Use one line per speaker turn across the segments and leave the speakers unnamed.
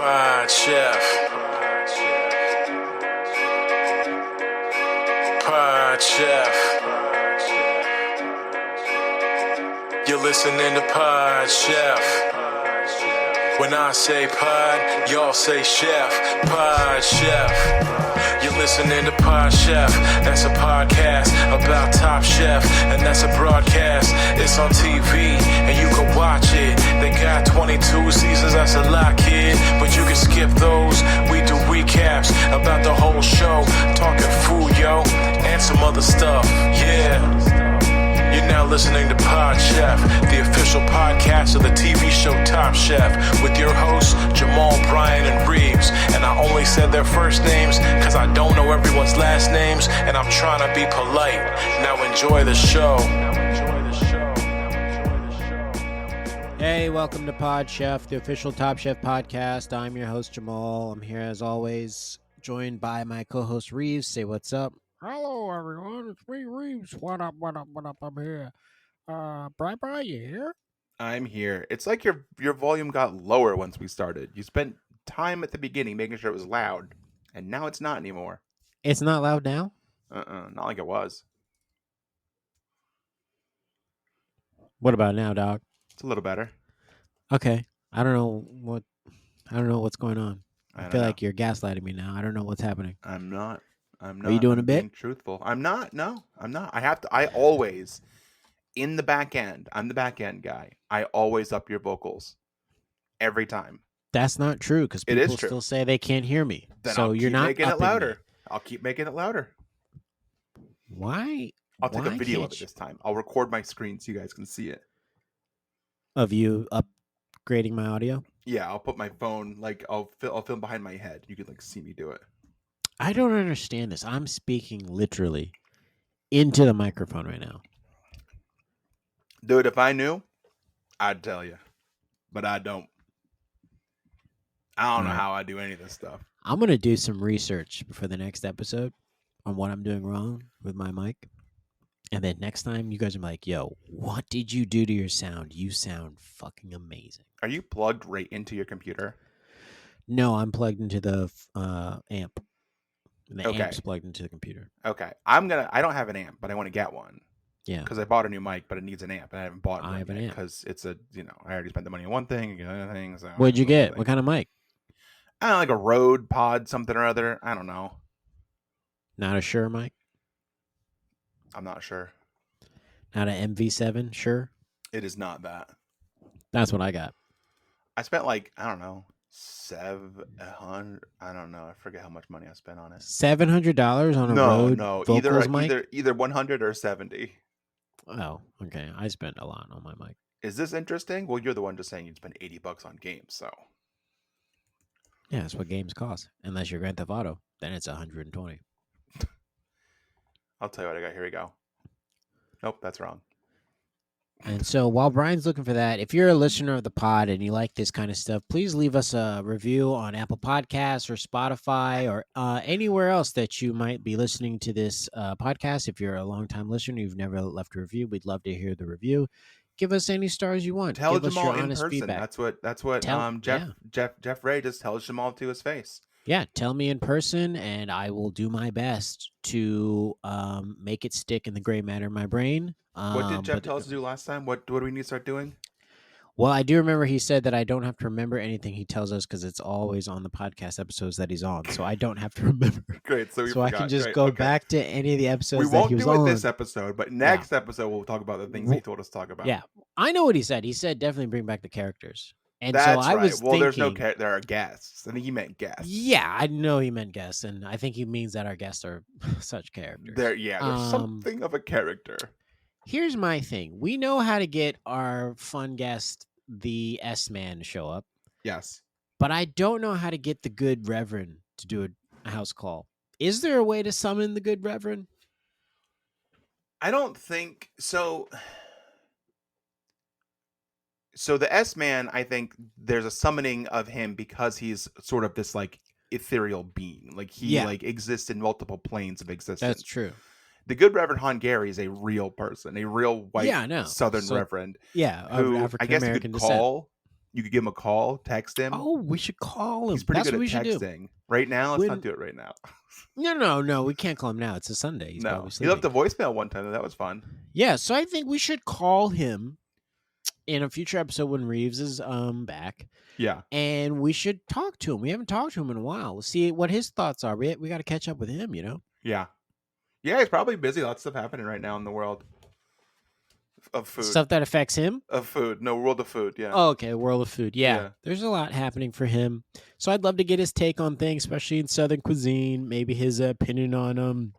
Pod Chef. Pod Chef. You're listening to Pod Chef. When I say pod, y'all say chef. Pod Chef. You're listening to Pod Chef. That's a podcast about Top Chef, and that's a broadcast. It's on TV, and you can watch it. They got 22 seasons, that's a lot, kid. But you can skip those. We do recaps about the whole show, talking food, yo, and some other stuff. Yeah. You're now listening to Pod Chef, the official podcast of the TV show Top Chef, with your hosts, Jamal, Bryan, and Reaves. And I only said their first names because I don't know everyone's last names, and I'm trying to be polite. Now enjoy the show.
Hey, welcome to Pod Chef, the official Top Chef podcast. I'm your host, Jamal. I'm here as always, joined by my co-host, Reaves. Say what's up.
Hello, everyone. It's me, Reaves. What up? I'm here. Brian, you here?
I'm here. It's like your volume got lower once we started. You spent time at the beginning making sure it was loud, and now it's not anymore.
It's not loud now?
Not like it was.
What about now, dog?
It's a little better.
Okay. I don't know what's going on. I feel
know.
like you're gaslighting me now. I don't know what's happening.
I'm not.
Are you doing a bit?
Being truthful. I'm not. No, I'm not. I always, in the back end, I'm the back end guy. I always up your vocals every time.
That's not true because
It is
people
true.
still say they can't hear me.
Then
so
I'll
you're
keep
not
making it
upping
louder.
me.
I'll keep making it louder.
Why?
I'll take a
Why
video of
can't
it
you-
this time. I'll record my screen so you guys can see it.
Of you upgrading my audio?
Yeah, I'll put my phone, like, I'll film behind my head. You can, like, see me do it.
I don't understand this. I'm speaking literally into the microphone right now.
Dude, if I knew, I'd tell you. But I don't. I don't know
Right.
how I do any of this stuff.
I'm going to do some research for the next episode on what I'm doing wrong with my mic. And then next time, you guys are like, yo, what did you do to your sound? You sound fucking amazing.
Are you plugged right into your computer?
No, I'm plugged into the amp. And the
Okay.
amp's plugged into the computer.
Okay. I don't have an amp, but I want to get one.
Yeah.
Because I bought a new mic, but it needs an amp. And I haven't bought
I
one
have an
yet
amp.
because it's I already spent the money on one thing and another thing. So
What'd you get? What kind of mic?
I don't know, like a Rode Pod something or other. I don't know.
Not a Shure mic?
I'm not sure.
Not an MV7 Shure?
It is not that.
That's what I got.
I spent like, I don't know, 700. I don't know. I forget how much money I spent on it.
$700 on a Rode
No,
vocals mic?
either 100 or 70.
Oh, okay. I spent a lot on my mic.
Is this interesting? Well, you're the one just saying you'd spend $80 on games, so
Yeah, that's what games cost. Unless you're Grand Theft Auto, then it's 120.
I'll tell you what I got. Here we go. Nope, that's wrong.
And so while Brian's looking for that, if you're a listener of the pod and you like this kind of stuff, please leave us a review on Apple Podcasts or Spotify or anywhere else that you might be listening to this podcast. If you're a longtime listener, you've never left a review, we'd love to hear the review. Give us any stars you want.
Tell
Give us
Jamal
your
in
honest
person.
feedback.
That's what Jeff Ray just tells Jamal to his face.
Yeah, tell me in person, and I will do my best to make it stick in the gray matter in my brain.
What did Jeff tell us to do last time? What do we need to start doing?
Well, I do remember he said that I don't have to remember anything he tells us because it's always on the podcast episodes that he's on. So I don't have to remember.
Great. So
I can just go back to any of the episodes
We
that
won't
he was
do it
on.
this episode, but next episode we'll talk about the things he told us to talk about.
Yeah, I know what he said. He said definitely bring back the characters. And
That's
so I
right.
was
Well,
thinking,
there are guests. I think he meant guests.
Yeah, I know he meant guests, and I think he means that our guests are such characters.
There's something of a character.
Here's my thing. We know how to get our fun guest, the S-Man, to show up,
Yes.
but I don't know how to get the good Reverend to do a house call. Is there a way to summon the good Reverend?
I don't think so. So the S-Man, I think there's a summoning of him because he's sort of this like ethereal being. Like he like exists in multiple planes of existence.
That's true.
The good Reverend Han Gary is a real person, a real white Southern Reverend.
Yeah,
who
of
I guess you
African-American
could
descent.
call You could give him a call, text him.
Oh, we should call him.
He's pretty
That's
good
what we
at
should do.
texting. Right now, let's
When-
not do it right now.
No. We can't call him now. It's a Sunday. He's
No,
probably
he
sleeping.
left a voicemail one time, and that was fun.
Yeah, so I think we should call him in a future episode when Reaves is back,
Yeah,
and we should talk to him. We haven't talked to him in a while. Let's see what his thoughts are. We got to catch up with him, you know?
yeah. He's probably busy. Lots of stuff happening right now in the world of food.
Stuff that affects him.
Of food. No, world of food. Yeah.
Oh, okay, world of food. Yeah,
Yeah.
there's a lot happening for him. So I'd love to get his take on things, especially in Southern cuisine. Maybe his opinion on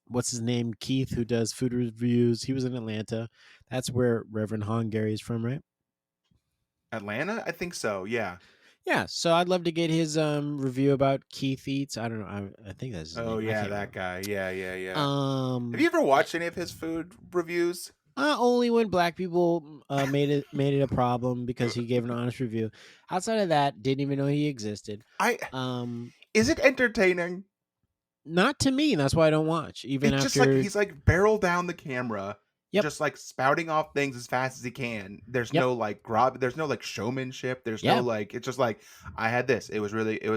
what's his name, Keith, who does food reviews. He was in Atlanta. That's where Reverend Han Gary is from, right?
Atlanta? I think so. Yeah.
Yeah, so I'd love to get his review about Keith Eats. I don't know. I think that's his
Oh
name. I
yeah,
can't
that guy. Yeah.
remember.
Have you ever watched any of his food reviews?
Only when black people made it a problem because he gave an honest review. Outside of that, didn't even know he existed.
Is it entertaining?
Not to me. That's why I don't watch. Even
It's
after
just like he's like barrel down the camera,
Yep.
just like spouting off things as fast as he can. There's
Yep.
no like there's no like showmanship. There's
Yeah.
no like it's just like I had this. It was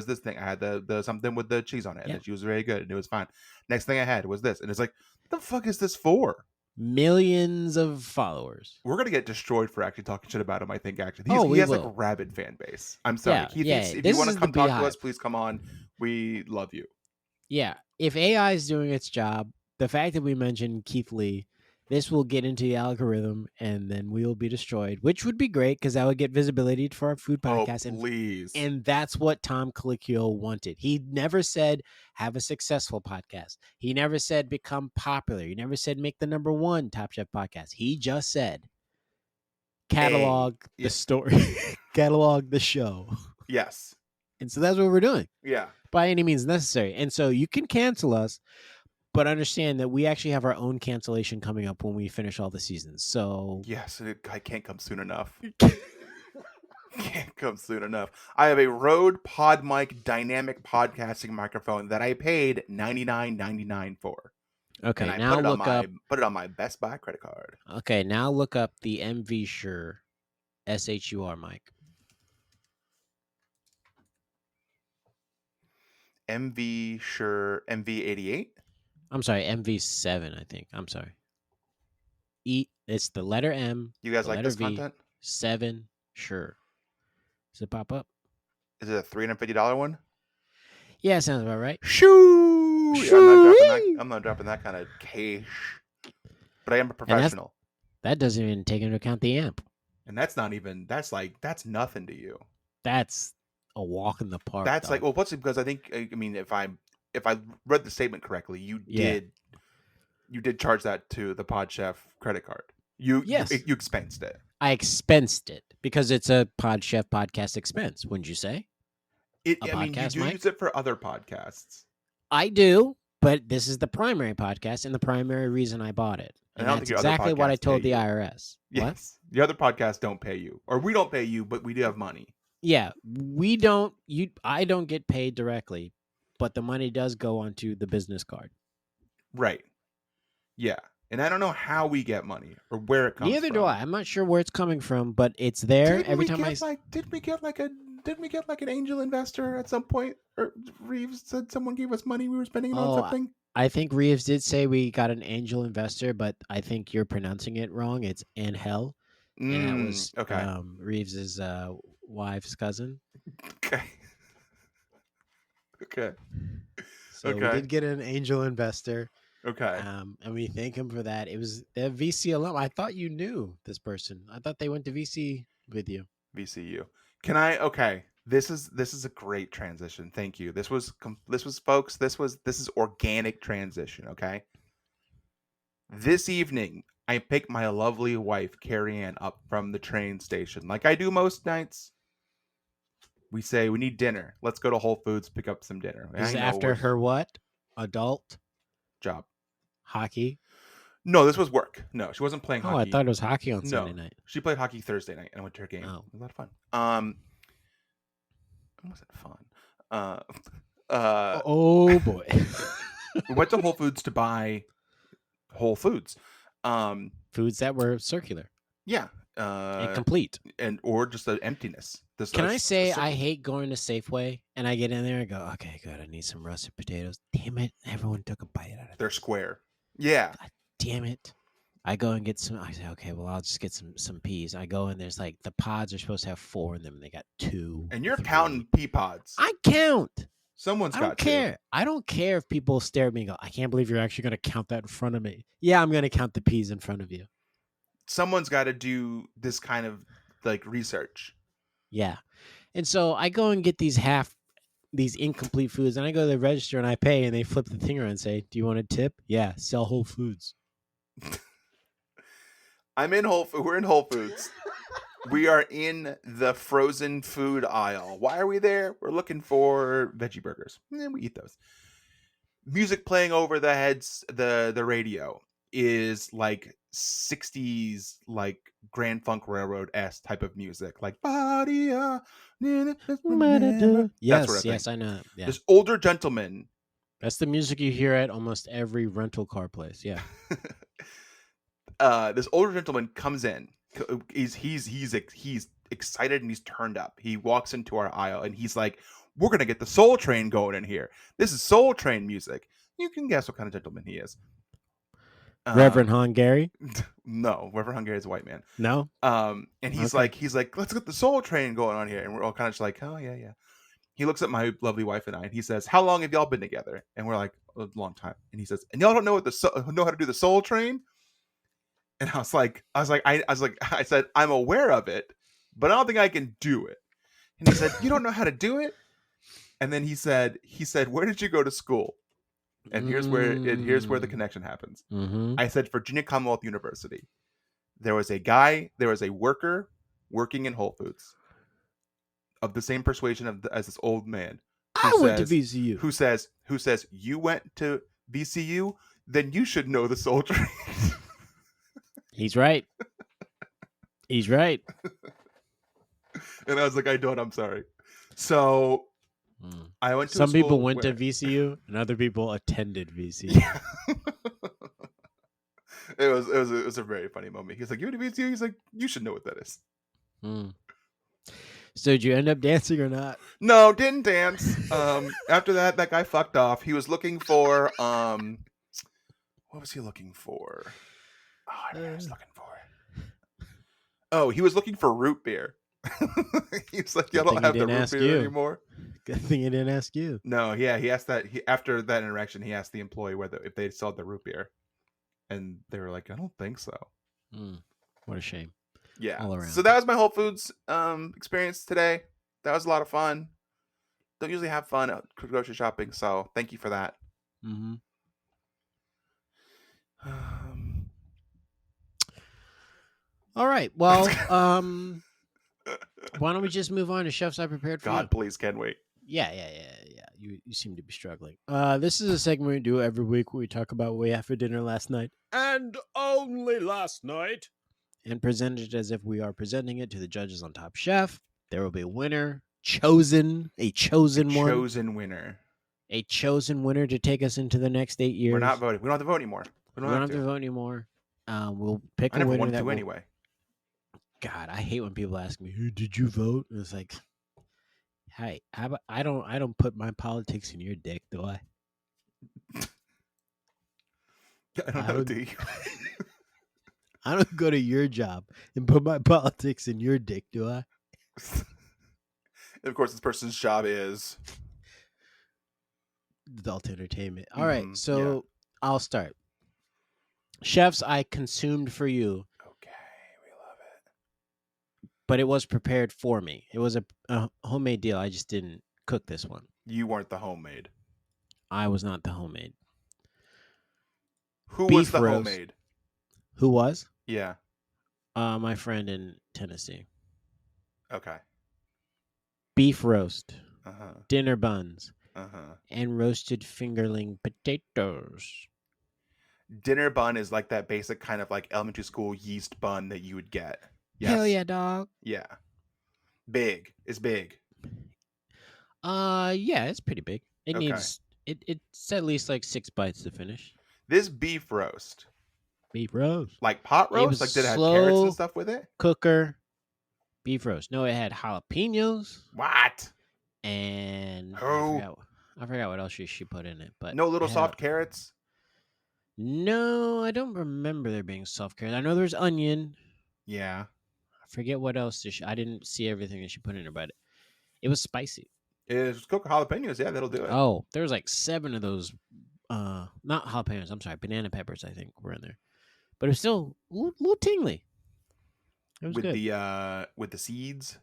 this thing. I had the something with the cheese on it,
Yeah.
and she was very good, and it was fine. Next thing I had was this, and it's like, what the fuck is this for?
millions of followers.
We're gonna get destroyed for actually talking shit about him. I think actually
Oh,
he
we
has
will.
like a rabid fan base. I'm sorry,
Yeah,
Keith.
yeah,
If
this
you want
is
to
the
come talk to
beehive.
us, please come on. We love you.
Yeah, if AI is doing its job, the fact that we mentioned Keith Lee, this will get into the algorithm, and then we will be destroyed, which would be great because that would get visibility for our food podcast.
Oh, please.
And that's what Tom Colicchio wanted. He never said have a successful podcast. He never said become popular. He never said make the #1 Top Chef podcast. He just said catalog
yeah.
the story, catalog the show.
Yes.
And so that's what we're doing
Yeah.
by any means necessary. And so you can cancel us, but understand that we actually have our own cancellation coming up when we finish all the seasons. So
Yes, I can't come soon enough. Can't come soon enough. I have a Rode PodMic dynamic podcasting microphone that I paid $99.99 for.
okay,
And I
now
put it on my Best Buy credit card.
Okay, now look up the MV Shure SHUR mic.
MV Shure MV88.
I'm sorry, MV7, I think. I'm sorry. It's the letter M.
You guys
the
like
letter
this
V,
content?
7 Shure. Does it pop up?
Is it a $350 one?
Yeah, sounds about right.
Shoo! I'm not dropping that kind of cash. But I am a professional.
That doesn't even take into account the amp.
And that's nothing to you.
That's a walk in the park.
That's
dog.
like, well, what's it? Because I think, I mean, if I read the statement correctly, you did charge that to the PodChef credit card. You expensed it.
I expensed it because it's a PodChef podcast expense, wouldn't you say?
You
podcast
do
mic?
use it for other podcasts.
I do, but this is the primary podcast and the primary reason I bought it. And
I don't
that's
think your other
exactly what I
podcasts
told
pay
the
you.
IRS. What?
Yes, the other podcasts don't pay you, or we don't pay you, but we do have money.
Yeah, we don't. I don't get paid directly, but the money does go onto the business card.
Right. Yeah, and I don't know how we get money or where it comes from.
Neither do I. I'm not sure where it's coming from, but it's there
Didn't
every
we
time
did we get like an angel investor at some point? Or Reaves said someone gave us money we were spending it on something.
I think Reaves did say we got an angel investor, but I think you're pronouncing it wrong. It's Angel, and that was
okay.
Reeves's wife's cousin.
Okay. Okay.
So we did get an angel investor.
Okay.
And we thank him for that. It was the VC alum. I thought you knew this person. I thought they went to VC with you.
VCU. Can I? Okay. This is a great transition. Thank you. This is organic transition. Okay. This evening, I picked my lovely wife, Carrie Ann, up from the train station, like I do most nights. We say we need dinner. Let's go to Whole Foods, pick up some dinner.
This is after her what? Adult
job.
hockey.
No, this was work. No, she wasn't playing hockey.
Oh, I thought it was hockey on Sunday night.
She played hockey Thursday night, and I went to her game.
Oh.
It was a lot of fun. It wasn't fun.
Oh boy.
We went to Whole Foods to buy Whole Foods.
Foods that were circular.
Yeah,
and complete.
or just an emptiness.
Can I say I hate going to Safeway and I get in there and go, okay, good, I need some roasted potatoes. Damn it, everyone took a bite out of
They're
it.
square. Yeah.
God damn it. I go and get some. I say, okay, well, I'll just get some peas. I go and there's like the pods are supposed to have 4 in them. And they got 2.
And you're
3.
counting pea pods.
I count.
Someone's
I
got
don't care. I don't care if people stare at me and go, I can't believe you're actually going to count that in front of me. Yeah, I'm going to count the peas in front of you.
Someone's got to do this kind of like research.
Yeah. And so I go and get these incomplete foods, and I go to the register and I pay, and they flip the thing around and say, do you want a tip? Yeah, sell Whole Foods.
We're in Whole Foods. We are in the frozen food aisle. Why are we there? We're looking for veggie burgers. And we eat those. Music playing over the heads, the radio is like 60s, like Grand Funk Railroad-esque type of music. Like, yes,
Yes, I know. Yeah.
This older gentleman.
That's the music you hear at almost every rental car place. Yeah.
This older gentleman comes in. He's excited and he's turned up. He walks into our aisle and he's like, "We're gonna get the Soul Train going in here. This is Soul Train music." You can guess what kind of gentleman he is.
Reverend Hungary?
No, Reverend Hungary is a white man.
No.
And he's like, "Let's get the Soul Train going on here," and we're all kind of just like, "Oh yeah." He looks at my lovely wife and I, and he says, "How long have y'all been together?" And we're like, "A long time." And he says, "And y'all don't know know how to do the Soul Train?" And I said, "I'm aware of it, but I don't think I can do it." And he said, "You don't know how to do it?" And then he said, "Where did you go to school?" And here's where the connection happens.
Mm-hmm.
I said, "Virginia Commonwealth University." There was a worker working in Whole Foods of the same persuasion as this old man.
I went to VCU.
Who says, "You went to VCU? Then you should know the Soul Train."
He's right. He's right.
And I was like, "I don't. I'm sorry." So I went to
some people went to VCU and other people attended VCU.
Yeah. It was a very funny moment. He's like, "You went to VCU?" He's like, "You should know what that is."
So did you end up dancing or not?
No, didn't dance. After that guy fucked off. He was looking for what was he looking for? Oh, I know what he was looking for. Oh, he was looking for root beer. He's like, "Y'all don't have the root beer anymore."
Good thing he didn't ask you.
No, yeah, he asked that. After that interaction, he asked the employee if they sold the root beer, and they were like, "I don't think so."
What a shame.
Yeah.
All around.
So that was my Whole Foods experience today. That was a lot of fun. Don't usually have fun at grocery shopping, so thank you for that.
Mm-hmm. All right. Well, why don't we just move on to chefs I prepared for you?
God, please, can we?
Yeah. You seem to be struggling. This is a segment we do every week where we talk about what we had for dinner last night.
And only last night.
And present it as if we are presenting it to the judges on Top Chef. There will be a winner, a chosen winner. A chosen winner to take us into the next 8 years.
We're not voting. We don't have to vote anymore.
We don't have to vote anymore. We'll pick
I
a
never
winner
wanted
that
to
will...
anyway.
God, I hate when people ask me, "Hey, did you vote?" And it's like, hey, I don't put my politics in your dick, do I?
I don't know, do you?
I don't go to your job and put my politics in your dick, do I?
And of course, this person's job is
adult entertainment. All right, so I'll start. Chefs I consumed for you.
Okay, we love it.
But it was prepared for me. It was a homemade deal. I just didn't cook this one.
You weren't the homemade.
I was not the homemade.
Who was the homemade?
Who was?
Yeah.
My friend in Tennessee.
Okay.
Beef roast.
Uh-huh.
Dinner buns.
Uh-huh.
And roasted fingerling potatoes.
Dinner bun is like that basic kind of like elementary school yeast bun that you would get. Yes?
Hell yeah, dog.
Yeah. Big. It's big.
Yeah, it's pretty big. It needs it's at least like 6 bites to finish.
This beef roast
Beef roast.
Like pot
It
roast?
was
Like did it have carrots
slow
and stuff with it?
cooker beef roast. No, it had jalapenos
What?
and
Who?
I forgot what else she put in it, but
No
it
little
had
soft carrots?
no, I don't remember there being soft carrots. I know there's onion.
Yeah.
I forget what else. I didn't see everything that she put in there, but it was spicy.
It's cook jalapenos. Yeah, that'll do it.
Oh, there was like 7 of those. Not jalapenos. I'm sorry, banana peppers. I think were in there, but it was still a little tingly. It was
with
good.
The seeds.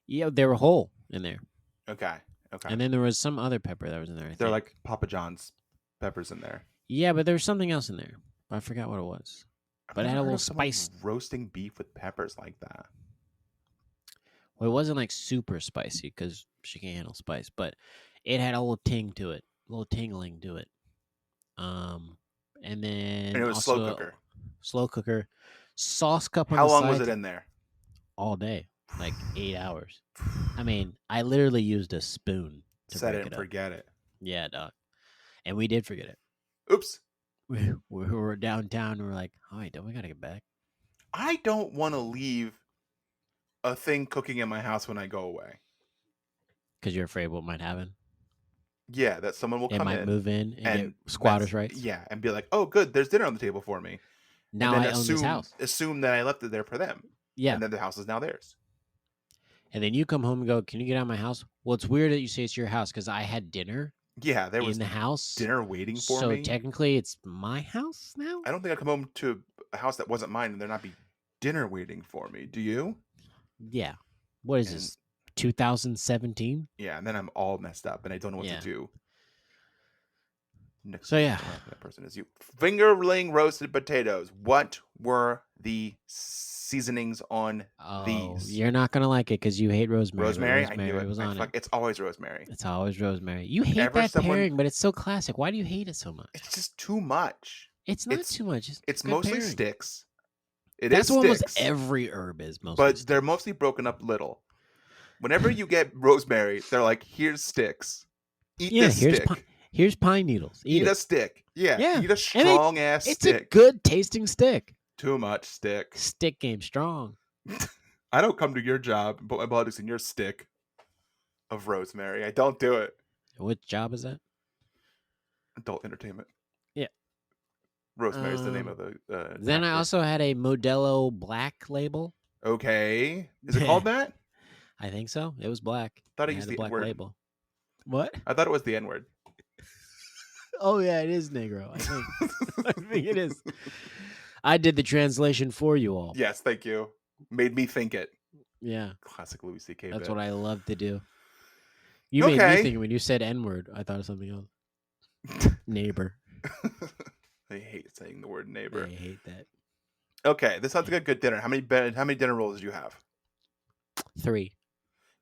Yeah, they were whole in there,
Okay.
and then there was some other pepper that was in there.
They're like Papa John's peppers in there.
yeah, but there was something else in there. I forgot what it was.
I've
But it had
never
a
heard
little
of someone
spice.
roasting beef with peppers like that.
Well, it wasn't like super spicy because she can't handle spice, but it had a little ting to it, a little tingling to it. And then
And it was
also
slow cooker.
sauce cup on
How
the
long
side
was it in there?
all day, like 8 hours. I mean, I literally used a spoon to
Set
break
it and
it up.
forget it.
Yeah, dog. And we did forget it.
Oops.
We were downtown and we were like, all right, we got to get back.
I don't want to leave a thing cooking in my house when I go away.
Because you're afraid what might happen.
Yeah, that someone will
It
come
might
in
move in and get squatters' rights.
Yeah, and be like, "Oh, good, there's dinner on the table for me."
Now
and
I
then
own this house.
Assume that I left it there for them.
Yeah.
And then the house is now theirs.
And then you come home and go, can you get out of my house? Well, it's weird that you say it's your house because I had dinner
Yeah, there was
in the house.
dinner waiting for
so
me.
So technically it's my house now?
I don't think I'd come home to a house that wasn't mine and there not be dinner waiting for me. Do you?
Yeah. What is this? 2017?
Yeah, and then I'm all messed up and I don't know what to do. Next
so yeah.
That person is you. Fingerling roasted potatoes. What were the seasonings on these?
You're not gonna like it because you hate rosemary.
Rosemary,
I knew it. Was on it.
It's always rosemary.
It's always rosemary. You hate that pairing, but it's so classic. Why do you hate it so much?
It's just too much.
It's not too much.
It's mostly
pairing.
sticks.
That's what almost every herb is. Mostly,
but
sticks.
They're mostly broken up little. Whenever you get rosemary, they're like, "Here's sticks. Eat this stick."
Here's pine needles. Eat
a stick. Yeah. Eat a strong ass stick.
It's a good tasting stick.
Too much stick.
Stick game strong.
I don't come to your job and put my politics in your stick of rosemary. I don't do it.
What job is that?
Adult entertainment.
Yeah.
Rosemary is the name of the.
Then I also had a Modelo Black label.
Okay. Is it called that?
I think so. It was black.
I thought it used the
black
word.
label. What?
I thought it was the N-word.
Oh yeah, it is negro. I think. I think it is. I did the translation for you all.
Yes, thank you. Made me think it.
Yeah.
Classic Louis C.K.
That's
bit.
what I love to do. You made me think when you said N-word. I thought of something else. Neighbor.
I hate saying the word neighbor.
I hate that.
Okay, this sounds like a good dinner. How many dinner rolls did you have?
3.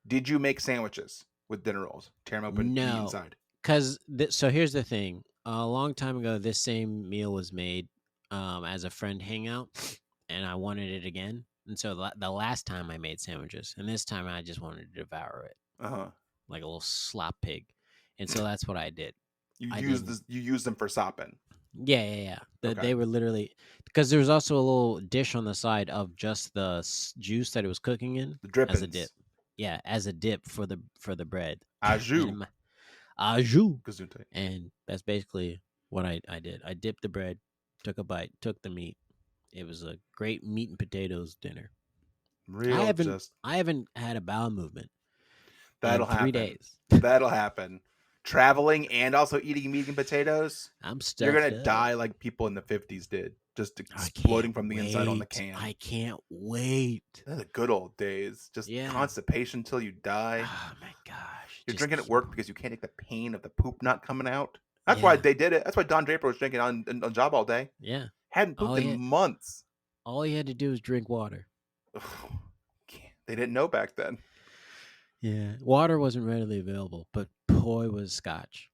Did you make sandwiches with dinner rolls? Tear them open, eat inside.
Because so here's the thing. A long time ago, this same meal was made as a friend hangout, and I wanted it again. And so the last time I made sandwiches, and this time I just wanted to devour it, like a little slop pig. And so that's what I did.
You used them for sopping.
Yeah. They were literally, because there was also a little dish on the side of just the juice that it was cooking in,
the drippings.
As a dip. Yeah, as a dip for the bread.
Au jus.
And that's basically what I did. I dipped the bread, took a bite, took the meat. It was a great meat and potatoes dinner. I haven't had a bowel movement.
That'll
in 3
happen.
days.
That'll happen. Traveling and also eating meat and potatoes.
I'm stuffed.
You're gonna die like people in the 50s did, just exploding from the inside on the can.
I can't wait.
They're the good old days. Just constipation till you die.
Oh my gosh!
You're drinking at work because you can't take the pain of the poop not coming out. That's why they did it. That's why Don Draper was drinking on job all day.
Yeah,
hadn't pooped in months.
All he had to do was drink water.
They didn't know back then.
Yeah, water wasn't readily available, but boy was scotch.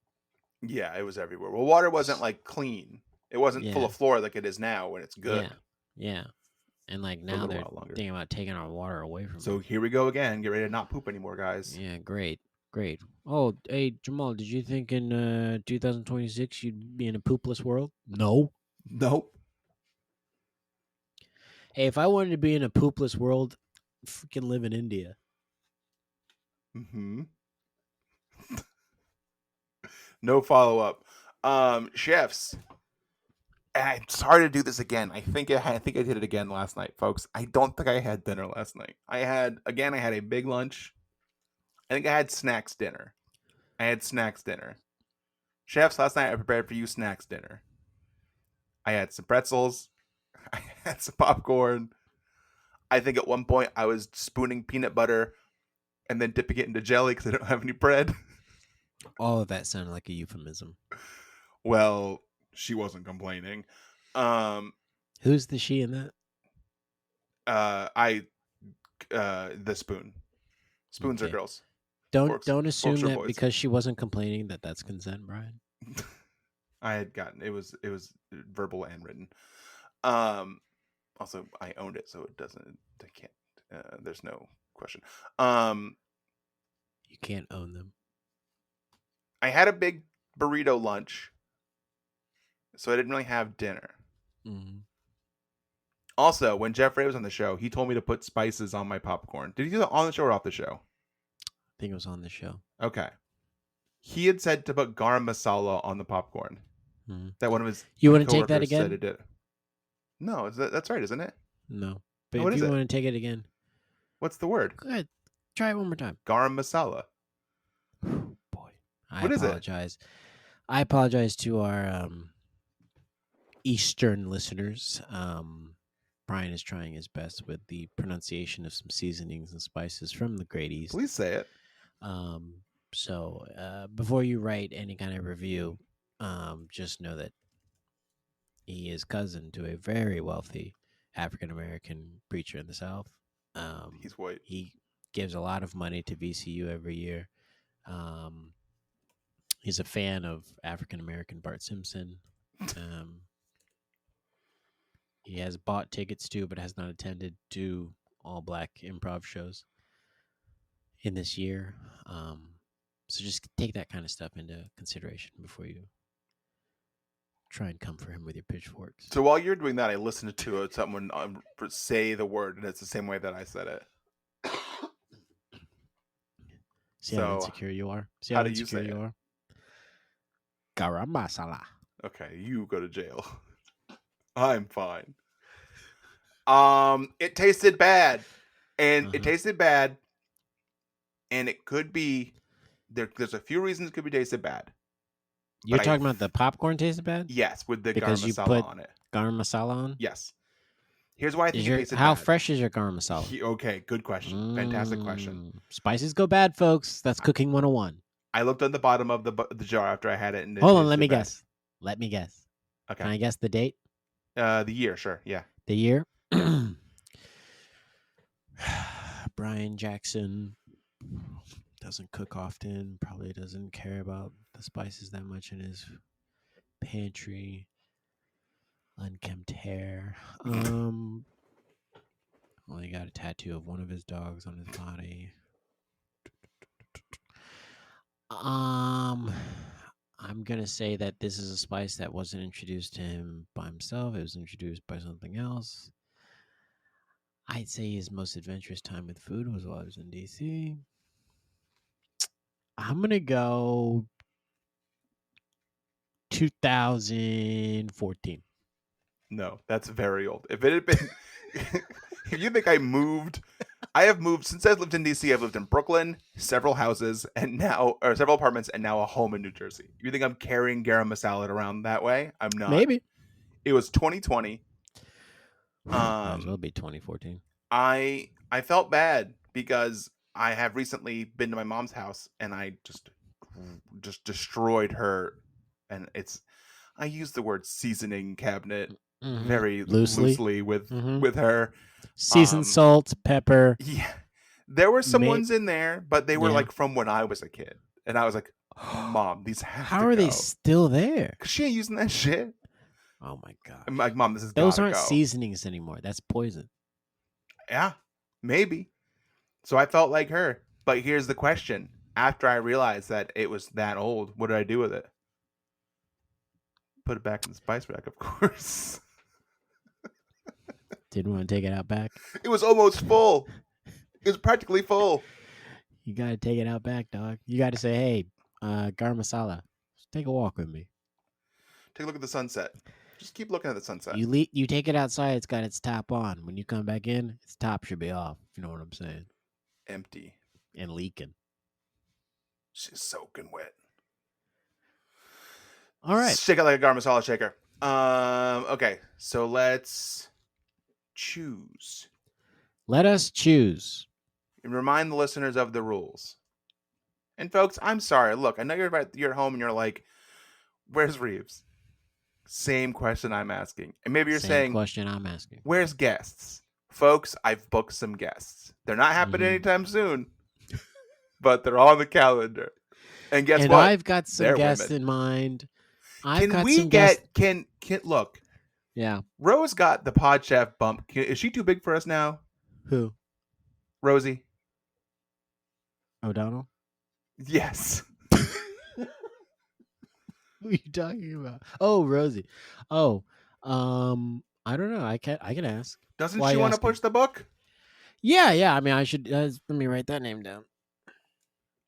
Yeah, it was everywhere. Well, water wasn't like clean. It wasn't full of fluoride like it is now when it's good.
Yeah. And like now they're thinking about taking our water away from us.
So here we go again. Get ready to not poop anymore, guys.
Yeah, great. Oh, hey, Jamal, did you think in 2026 you'd be in a poopless world? No.
Nope.
Hey, if I wanted to be in a poopless world, freaking live in India.
Mm-hmm. No follow up. Chefs. And I'm sorry to do this again. I think I did it again last night, folks. I don't think I had dinner last night. I had a big lunch. I think I had snacks dinner. Chefs, last night I prepared for you snacks dinner. I had some pretzels. I had some popcorn. I think at one point I was spooning peanut butter and then dipping it into jelly because I don't have any bread.
All of that sounded like a euphemism.
Well, she wasn't complaining. Um,
Who's the she in that?
The spoon. Spoons are
Okay.
girls.
Don't
Forks
assume
are
that
boys.
because she wasn't complaining that's consent, Brian.
I had gotten it was verbal and written. Also I owned it, so it doesn't. I can't. There's no question.
You can't own them.
I had a big burrito lunch, so I didn't really have dinner.
Mm-hmm.
Also, when Jeff Ray was on the show, he told me to put spices on my popcorn. Did he do that on the show or off the show?
I think it was on the show.
Okay. He had said to put garam masala on the popcorn.
Mm-hmm.
That one of his
You want to take that
coworkers said
again?
it did. No, that's right, isn't it?
No. But
What
if
is
you
it?
want to take it again,
What's the word?
go ahead. Try it one more time.
Garam masala.
Boy. I
What is it?
apologize. I apologize to our Eastern listeners. Brian is trying his best with the pronunciation of some seasonings and spices from the Great East.
Please say it.
So before you write any kind of review, just know that he is cousin to a very wealthy African American preacher in the South.
He's white.
He gives a lot of money to VCU every year. He's a fan of African American Bart Simpson. He has bought tickets to, but has not attended 2 all black improv shows in this year. So just take that kind of stuff into consideration before you try and come for him with your pitchforks.
So while you're doing that, I listened to someone say the word, and it's the same way that I said it.
See how
So,
insecure you are? See
how
how
do you
insecure
say
you
it?
are? Garam masala.
Okay, you go to jail. I'm fine. It tasted bad, and it tasted bad, and it could be there's a few reasons it could be tasted bad.
You're
But
talking about the popcorn tasted bad?
Yes, with the
Because
garam
you
masala
put
on it.
garam masala on?
Yes. Here's why I think
Is
it
your
tasted
how
bad.
fresh is your garam masala?
Okay, good question. Fantastic question.
Spices go bad, folks. That's cooking 101.
I looked on the bottom of the jar after I had it, and
Hold on, let me guess. Let me guess.
Okay.
Can I guess the date?
The year, sure. Yeah.
The year? Brian Jackson doesn't cook often, probably doesn't care about the spices that much in his pantry. Unkempt hair. Only got a tattoo of one of his dogs on his body. I'm gonna say that this is a spice that wasn't introduced to him by himself. It was introduced by something else. I'd say his most adventurous time with food was while he was in DC. I'm gonna go 2014.
No, that's very old. If it had been, if you think I have moved since I've lived in DC. I've lived in Brooklyn, several houses, or several apartments, and now a home in New Jersey. You think I'm carrying garam masala around that way? I'm not.
Maybe.
It was 2020.
Might as well be 2014.
I felt bad because I have recently been to my mom's house and I just destroyed her, and I use the word seasoning cabinet very loosely with her.
Seasoned salt, pepper.
Yeah, there were some ones in there, but they were like from when I was a kid, and I was like, "Mom, these have
How
to
are
go."
they still there?
Because she ain't using that shit.
Oh my god!
I'm like, "Mom, this is
those aren't
go.
seasonings anymore. That's poison."
Yeah, maybe. So I felt like her. But here's the question: after I realized that it was that old, what did I do with it? Put it back in the spice rack, of course.
Didn't want to take it out back.
It was almost full. It was practically full.
You got to take it out back, dog. You got to say, hey, garam masala, take a walk with me.
Take a look at the sunset. Just keep looking at the sunset.
You take it outside, it's got its top on. When you come back in, its top should be off. If you know what I'm saying.
Empty.
And leaking.
She's soaking wet.
All right.
Shake it like a garam masala shaker. Okay, so let's choose.
Let us choose.
And remind the listeners of the rules. And folks, I'm sorry. Look, I know you're at home and you're like, where's Reaves? Same question I'm asking. And maybe you're saying,
question I'm asking.
Where's guests? Folks, I've booked some guests. They're not happening anytime soon, but they're on the calendar. And guess what?
I've got some guests in mind.
Look.
Yeah.
Rose got the pod chef bump. Is she too big for us now?
Who?
Rosie.
O'Donnell?
Yes.
Who are you talking about? Oh, Rosie. Oh, I don't know. I can ask.
Doesn't she want to push the book?
Yeah. I mean, I should. Let me write that name down.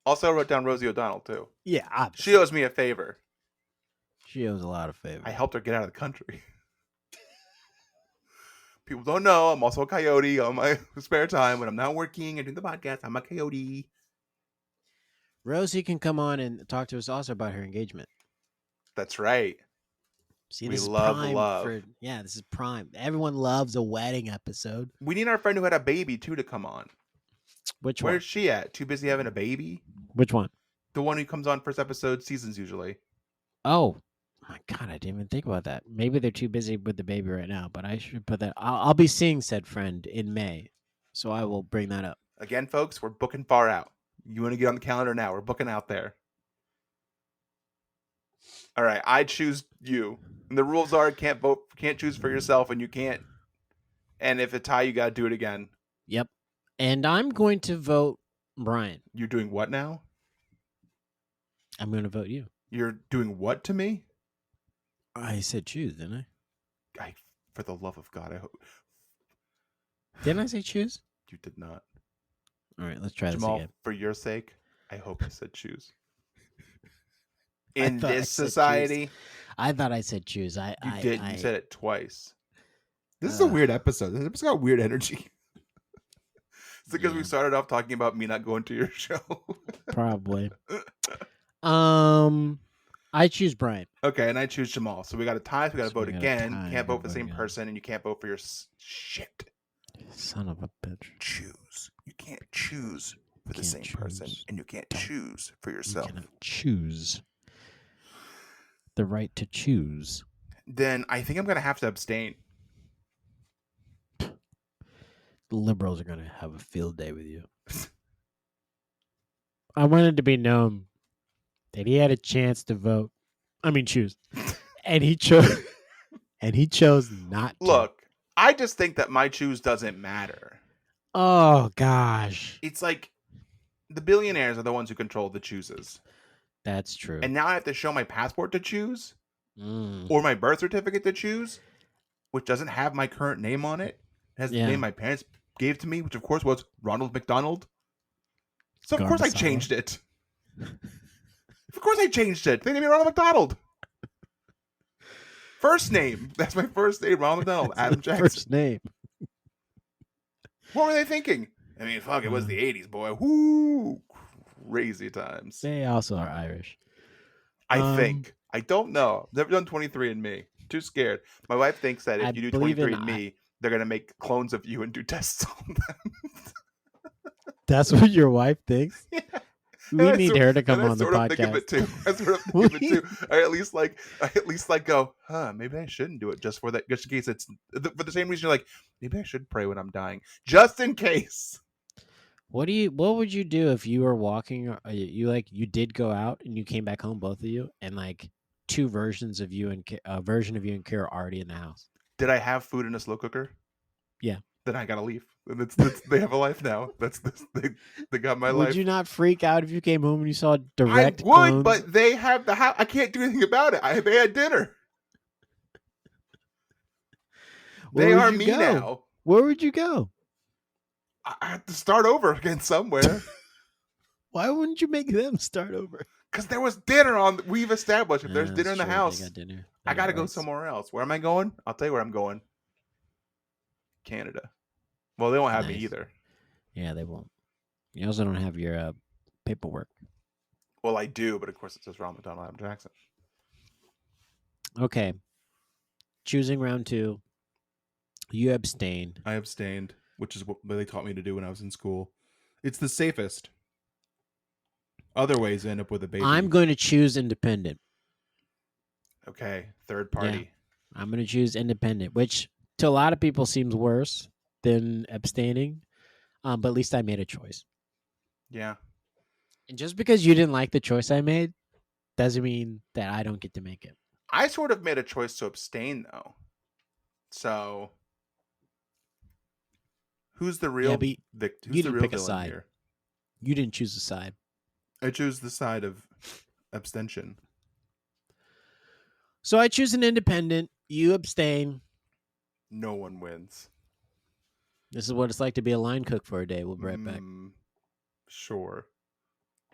Also, I wrote down Rosie O'Donnell too.
Yeah, obviously.
She owes me a favor.
She owes a lot of favors.
I helped her get out of the country. People don't know I'm also a coyote on my spare time when I'm not working and doing the podcast. I'm a coyote.
Rosie can come on and talk to us also about her engagement.
That's right.
See,
we
this
love
is prime
love.
This is prime. Everyone loves a wedding episode.
We need our friend who had a baby too to come on.
Which one?
Where's she at? Too busy having a baby?
Which one?
The one who comes on first episode seasons usually.
Oh my God, I didn't even think about that. Maybe they're too busy with the baby right now, but I should put that. I'll be seeing said friend in May, so I will bring that up.
Again, folks, we're booking far out. You want to get on the calendar now? We're booking out there. All right, I choose you. And the rules are can't choose for yourself, and you can't. And if it's tie, you got to do it again.
Yep. And I'm going to vote Bryan.
You're doing what now?
I'm going to vote you.
You're doing what to me?
I said choose, didn't I?
For the love of God, I hope.
Didn't I say choose?
You did not.
All right, let's try
Jamal,
this again.
for your sake, I hope I said choose. In this society,
I thought I said choose.
You said it twice.
This is a weird episode. This episode got weird energy.
It's because we started off talking about me not going to your show.
Probably. I choose Bryan.
Okay, and I choose Jamal. So we got a tie. So we got to vote again.
tie,
You can't vote for the
vote
same
again.
person, and you can't vote for your shit.
Son of a bitch.
Choose. You can't choose for the
Can't
same person,
choose.
and you can't choose for
You
yourself.
cannot choose. The right to choose.
Then I think I'm gonna have to abstain.
The liberals are going to have a field day with you. I wanted to be known that he had a chance to vote. I mean, choose. And he chose. And he chose not to.
Look, I just think that my choose doesn't matter.
Oh, gosh.
It's like the billionaires are the ones who control the chooses.
That's true.
And now I have to show my passport to choose
Mm.
or my birth certificate to choose, which doesn't have my current name on it. It has the name my parents gave to me, which of course was Ronald McDonald. So of course I changed it. Of course I changed it. They named me Ronald McDonald. First name. That's my first name, Ronald McDonald. Adam Jackson.
First name.
What were they thinking? I mean, fuck, it was the 80s, boy. Woo! Crazy times.
They also are Irish.
I think. I don't know. Never done 23andMe. Too scared. My wife thinks that if
I
you do
believe in
23andMe, they're going to make clones of you and do tests on them.
That's what your wife thinks?
Yeah.
We need her to come
and I
on the
sort of think of it
podcast.
too. I sort of think of it too. I at least like go, maybe I shouldn't do it just for that, just in case it's for the same reason you're like, maybe I should pray when I'm dying, just in case.
What would you do if you were walking? You did go out and you came back home, both of you, and like two versions of you and version of you and Kara already in the house.
Did I have food in a slow cooker?
Yeah.
Then I gotta leave. And they have a life now. They got my life.
Would you not freak out if you came home and you saw
I
direct?
would,
clones?
but they have the house. I can't do anything about it. They had dinner.
Where
They
would
are
you
me
go?
now.
Where would you go?
I have to start over again somewhere.
Why wouldn't you make them start over?
Because there was dinner on. We've established if there's
Yeah,
dinner in
that's
the
true. They
house,
got dinner.
I
They
got to
got
go
rights.
somewhere else. Where am I going? I'll tell you where I'm going. Canada. Well, they won't have me
Nice.
either.
Yeah, they won't. You also don't have your paperwork.
Well, I do, but of course it says Ronald McDonald Adam Jackson.
Okay. Choosing round 2. You abstain.
I abstained, which is what they taught me to do when I was in school. It's the safest. Other ways end up with a baby.
I'm going to choose independent.
Okay, third party.
I'm going to choose independent, which to a lot of people seems worse than abstaining. But at least I made a choice.
Yeah.
And just because you didn't like the choice I made doesn't mean that I don't get to make it.
I sort of made a choice to abstain, though. So, who's the real?
Yeah, but
who's
you
the
didn't
real
pick a
villain
side.
here?
You didn't choose a side.
I choose the side of abstention.
So I choose an independent. You abstain.
No one wins.
This is what it's like to be a line cook for a day. We'll be right back.
Sure.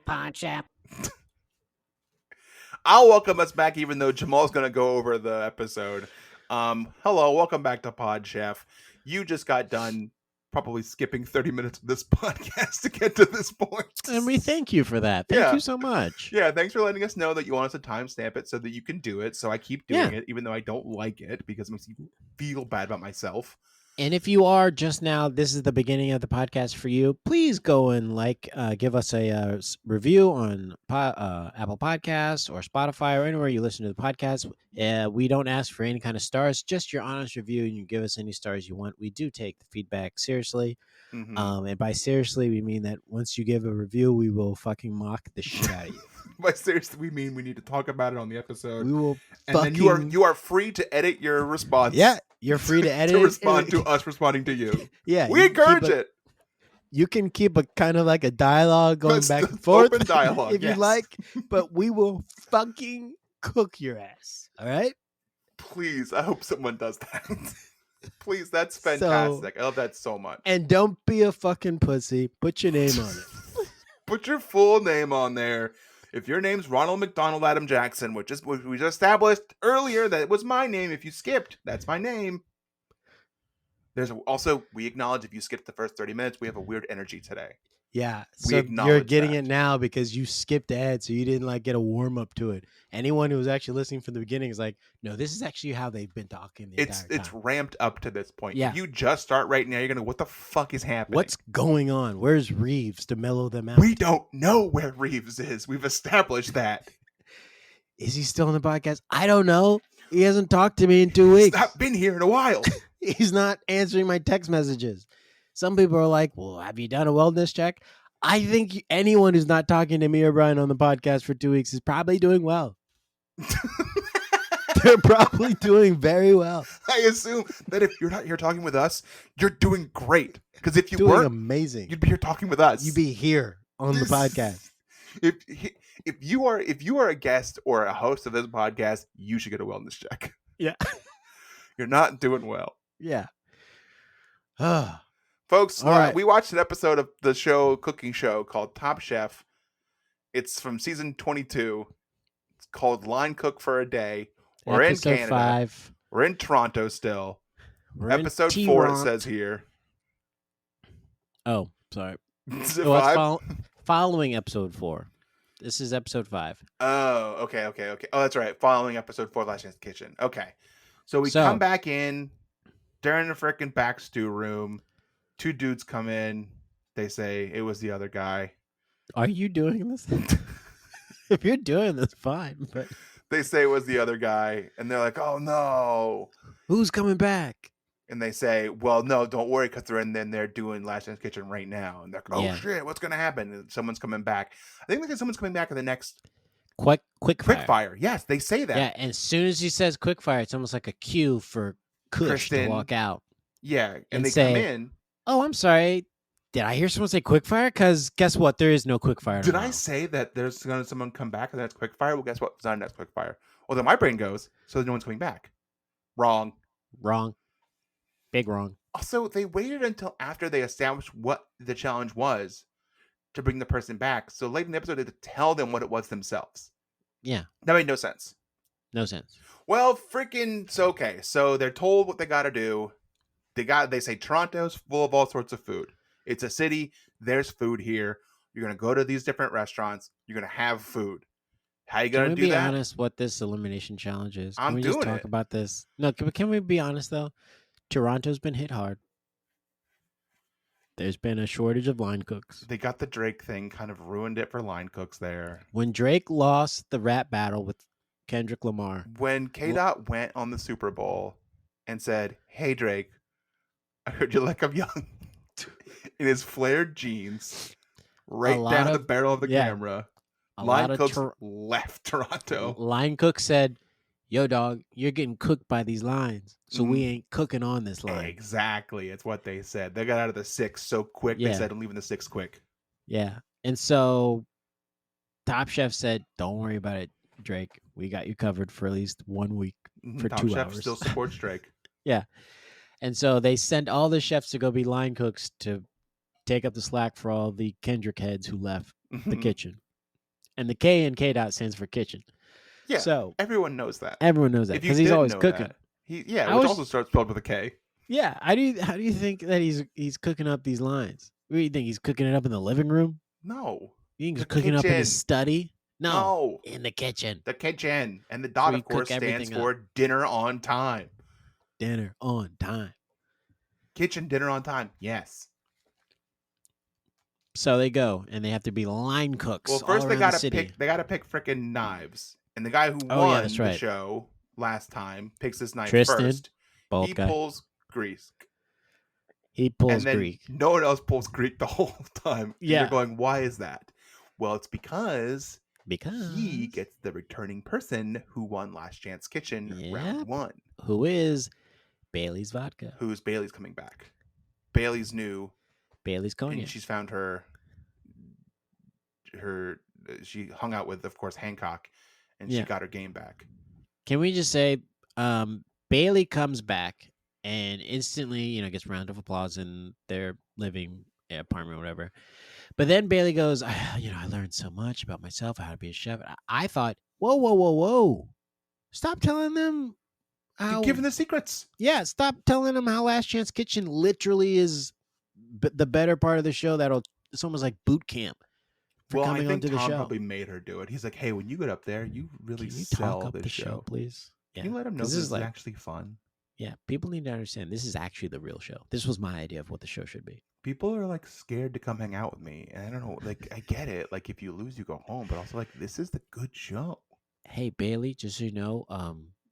Punch up.
I'll welcome us back, even though Jamal's going to go over the episode. Hello, welcome back to Pod Chef. You just got done probably skipping 30 minutes of this podcast to get to this point.
And we thank you for that. Thank
Yeah.
you so much.
Yeah, thanks for letting us know that you want us to timestamp it so that you can do it. So I keep doing it, even though I don't like it because it makes me feel bad about myself.
And if you are just now, this is the beginning of the podcast for you, please go and give us a review on Apple Podcasts or Spotify or anywhere you listen to the podcast. We don't ask for any kind of stars, just your honest review, and you give us any stars you want. We do take the feedback seriously.
Mm-hmm.
And by seriously, we mean that once you give a review, we will fucking mock the shit out of you.
By seriously, we mean we need to talk about it on the episode.
We will
And then you are free to edit your response.
Yeah, you're free to edit
to respond to us responding to you.
Yeah,
We encourage it.
You can keep a kind of like a dialogue going
Let's
back
do
and forth
open dialogue,
if
yes.
you like, but we will fucking cook your ass. All right?
Please, I hope someone does that. Please, that's fantastic. I love that so much.
And don't be a fucking pussy. Put your name on it.
Put your full name on there. If your name's Ronald McDonald Adam Jackson, which we just established earlier that it was my name. If you skipped, that's my name. There's also, we acknowledge if you skipped the first 30 minutes, we have a weird energy today.
Yeah,
We
so you're
acknowledge
getting
that.
it now because you skipped ahead, so you didn't get a warm up to it. Anyone who was actually listening from the beginning is like, no, this is actually how they've been talking the entire time.
It's ramped up to this point.
Yeah.
If you just start right now, you're gonna, what the fuck is happening?
What's going on? Where's Reaves to mellow them out?
We don't know where Reaves is. We've established that.
Is he still in the podcast? I don't know. He hasn't talked to me in 2
He's
weeks.
not been here in a while.
He's not answering my text messages. Some people are like, well, have you done a wellness check? I think anyone who's not talking to me or Brian on the podcast for 2 weeks is probably doing well. They're probably doing very well.
I assume that if you're not here talking with us, you're doing great. Because if you
Doing
weren't,
amazing.
you'd be here talking with us.
You'd be here on the podcast.
If you are a guest or a host of this podcast, you should get a wellness check.
Yeah.
You're not doing well.
Yeah.
Folks,
All right.
we watched an episode of the cooking show called Top Chef. It's from season 22. It's called Line Cook for a Day. We're
Episode
in Canada.
5.
We're in Toronto still.
We're in
Episode 4, it
Toronto.
says here.
Oh, sorry.
Is it
Oh, it's
5?
following episode 4. This is episode 5.
Oh, okay. Oh, that's right. Following episode 4, Last Chance Kitchen. Okay. So we come back in. They're in the freaking back stew room. 2 dudes come in. They say it was the other guy.
Are you doing this? If you're doing this, fine. But
They say it was the other guy. And they're like, oh, no.
who's coming back?
And they say, well, no, don't worry, because they're doing Last Chance Kitchen right now. And they're like, oh,
Yeah.
shit, what's going to happen? And someone's coming back. I think someone's coming back in the next
Quick
Quickfire. Yes, they say that.
Yeah, and as soon as he says quick fire, it's almost like a cue for Kush
Kristen.
to walk out.
Yeah, and
And
they
say,
come in.
Oh, I'm sorry. Did I hear someone say quick fire? Because guess what? There is no quick fire.
Did
tomorrow.
I say that there's going to someone come back and that's Quickfire? Well, guess what? It's not next Quickfire. Well, then my brain goes, so no one's coming back. Wrong.
Wrong. Big wrong.
Also, they waited until after they established what the challenge was to bring the person back. So late in the episode, they had to tell them what it was themselves.
Yeah,
That made no sense.
no sense.
Well, freaking so okay. So they're told what they got to do. They say Toronto's full of all sorts of food. It's a city. There's food here. You're gonna go to these different restaurants. You're gonna have food. How you
Can
gonna
we
do
be
that?
honest what this elimination challenge is? Can
I'm
we just
doing
talk
it.
about this? No, can we be honest though? Toronto's been hit hard. There's been a shortage of line cooks.
They got the Drake thing, kind of ruined it for line cooks there.
When Drake lost the rap battle with Kendrick Lamar,
When K Dot went on the Super Bowl and said, "Hey Drake, I heard you like I'm young," in his flared jeans, right
lot
down the
of-
barrel of the
yeah,
camera,
a
line
lot of
cooks
Tor-
left Toronto.
line cook said, "Yo, dog, you're getting cooked by these lines, so we ain't cooking on this line."
Exactly, it's what they said. They got out of the 6 so quick. They
Yeah.
said, "I'm leaving the 6 quick."
Yeah, and so Top Chef said, "Don't worry about it, Drake. We got you covered for at least 1 week for
Top
2
Chef
hours."
still supports Drake.
And so they sent all the chefs to go be line cooks to take up the slack for all the Kendrick heads who left the kitchen. And the K in K Dot stands for kitchen.
Yeah,
So
everyone knows that.
everyone knows that
If you
because he's
didn't
always
know
cooking.
that, which
I was-
also starts spelled with a K.
Yeah. How do you think that he's cooking up these lines? What do you think? He's cooking it up in the living room?
No,
You think he's
The
cooking up in
kitchen.
his study? No,
no,
in the kitchen.
the kitchen, and the dot,
you
of course,
cook
stands
everything
for dinner on time.
Dinner on time.
Kitchen dinner on time. Yes.
So they go and they have to be line cooks.
Well, first
all
they
around the
gotta
city.
pick. They gotta pick freaking knives, and the guy who
Oh, yeah,
won
that's
the
right.
show last time picks his knife
Tristan,
first.
bald
He
guy.
pulls Greek,
He pulls
and then
Greek.
no one else pulls Greek the whole time. And
Yeah.
you're going, why is that? Well, it's because
Because
he gets the returning person who won Last Chance Kitchen
Yep.
round 1.
who is Bailey's vodka.
Who's Bailey's coming back? Bailey's new,
Bailey's cognac.
and she's found her. She hung out with, of course, Hancock, and she
Yeah.
got her game back.
Can we just say Bailey comes back and instantly, gets round of applause in their living apartment or whatever. But then Bailey goes, I learned so much about myself, how to be a chef. I thought, whoa. Stop telling them how.
You're giving the secrets.
Yeah, stop telling them how Last Chance Kitchen literally is the better part of the show. It's almost like boot camp for
Well, I
coming
think
onto the
Tom
show.
probably made her do it. He's like, hey, when you get up there, you really
Can you
sell
talk up
this
the show, please?
Can you let him know
'Cause
this
this
is
is like-
actually fun?
Yeah, people need to understand this is actually the real show. This was my idea of what the show should be.
People are like scared to come hang out with me, and I don't know. Like, I get it. Like, if you lose, you go home. But also, like, this is the good show.
Hey Bailey, just so you know,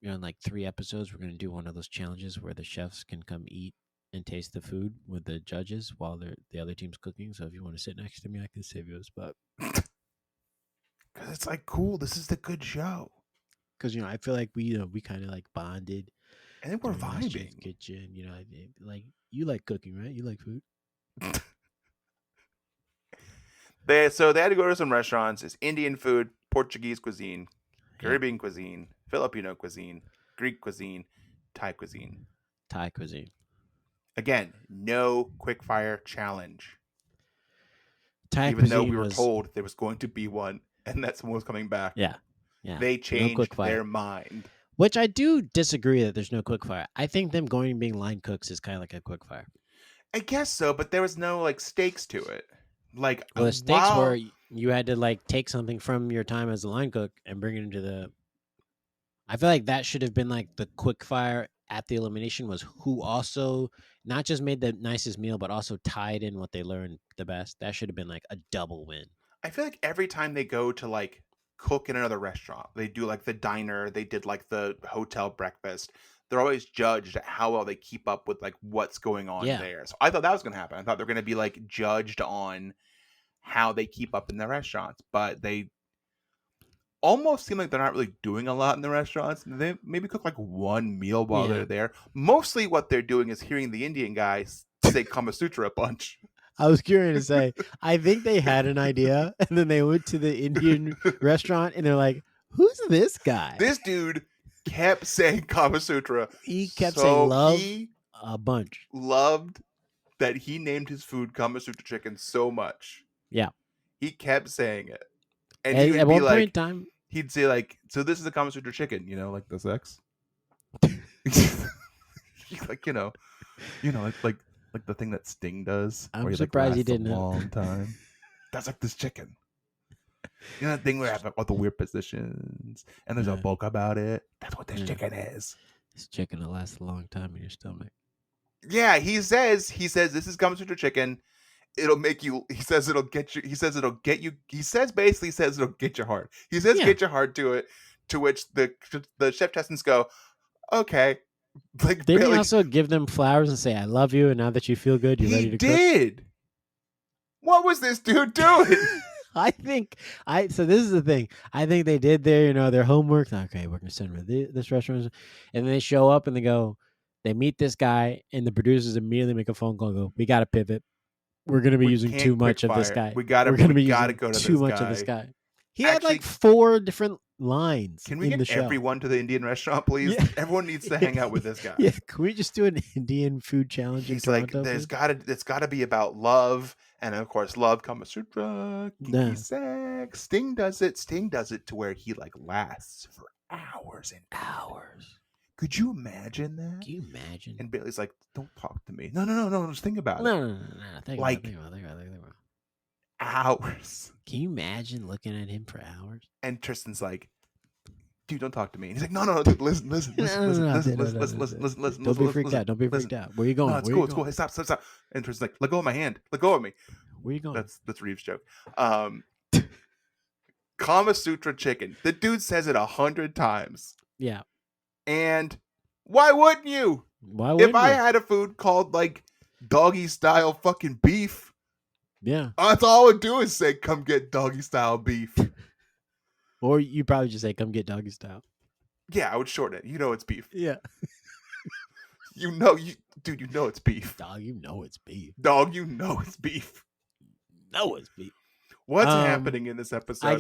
in like 3 episodes, we're gonna do one of those challenges where the chefs can come eat and taste the food with the judges while the other team's cooking. So if you want to sit next to me, I can save you a spot.
Because it's like cool. This is the good show,
Because I feel like we kind of like bonded.
and then we're
during Last Chance
vibing.
Kitchen, like you like cooking, right? You like food.
They had to go to some restaurants. It's Indian food, Portuguese cuisine, Caribbean cuisine, Filipino cuisine, Greek cuisine, Thai cuisine.
Thai cuisine.
Again, no quick fire challenge.
Thai
Even though
cuisine
we were
was,
told there was going to be one and that someone was coming back.
yeah.
They
no
changed
quick fire.
their mind.
Which I do disagree that there's no quick fire. I think them going and being line cooks is kind of like a quick fire.
I guess so, but there was no like stakes to it. Like,
Well, the stakes
wow,
were you had to like take something from your time as a line cook and bring it into the. I feel like that should have been like the quick fire at the elimination was who also not just made the nicest meal but also tied in what they learned the best. That should have been like a double win.
I feel like every time they go to like cook in another restaurant, they do like the diner, they did like the hotel breakfast. They're always judged at how well they keep up with like what's going on
Yeah.
there. So I thought that was going to happen. I thought they're going to be like judged on how they keep up in the restaurants, but they almost seem like they're not really doing a lot in the restaurants. They maybe cook like one meal while
Yeah.
they're there. Mostly what they're doing is hearing the Indian guys say Kama Sutra a bunch.
I was curious to say, I think they had an idea and then they went to the Indian restaurant and they're like, who's this guy?
This dude kept saying Kama Sutra.
He kept
so
saying love,
he
a bunch.
loved that he named his food Kama Sutra chicken so much.
Yeah.
He kept saying it. And he would
At
be
one point in
like,
time,
he'd say like, so this is a Kama Sutra chicken, you know, like the sex. Like, like the thing that Sting does.
I'm
where he,
surprised he
lasts
didn't
a
know.
long time. That's like this chicken. You know that thing where I have all the weird positions and there's a
Yeah.
book about it? That's what this
Yeah.
chicken is.
this chicken will last a long time in your stomach.
Yeah, he says this is Kama Sutra chicken. It'll make you. He says it'll get you. He says it'll get you. He says basically says it'll get your heart. He says
Yeah.
get your heart to it. To which the chef testants go, okay. Like
Didn't he
barely-
also give them flowers and say, "I love you," and now that you feel good, you're ready to cook?
He did. What was this dude doing?
I think so this is the thing. I think they did their homework. Okay, we're gonna send them to this restaurant, and then they show up and they meet this guy, and the producers immediately make a phone call. And go, we got to pivot. We're gonna be
We
using
can't
too much of this
quick-fire.
guy.
We gotta
We're gonna be
go
using
to
too
this
much of this
guy.
guy. He had like
Actually,
4 different lines.
Can we
in
get
the show.
everyone to the Indian restaurant, please?
Yeah.
Everyone needs to hang out with this guy.
Yeah, can we just do an Indian food challenge
He's
in
like,
Toronto?
it's gotta be about love, and of course, love, Kama Sutra, kinky
Yeah.
sex. Sting does it to where he like lasts for hours and
hours.
Could you imagine that?
Can you imagine?
And Bailey's like, "Don't talk to me." No. Just think about it.
No. Think
Like-
about it.
Hours.
Can you imagine looking at him for hours?
And Tristan's like, "Dude, don't talk to me." And he's like, "No. Dude, listen.
No. Don't be freaked out. Don't be freaked out. Where you going?
No, it's
Where
cool.
you
It's cool.
going?
Hey, stop. And Tristan's like, "Let go of my hand. Let go of me."
Where you going?
That's Reeves' joke. Kama Sutra chicken. The dude says it 100 times.
Yeah.
And why wouldn't you?
Why would
If I had a food called like doggy style fucking beef,
Yeah.
that's all I would do is say, "Come get doggy style beef."
Or you probably just say, "Come get doggy style."
Yeah, I would shorten it. You know it's beef.
Yeah.
Dude, you know it's beef.
Dog, you know it's beef.
Dog, you know it's beef.
No, it's beef.
What's happening in this episode?
I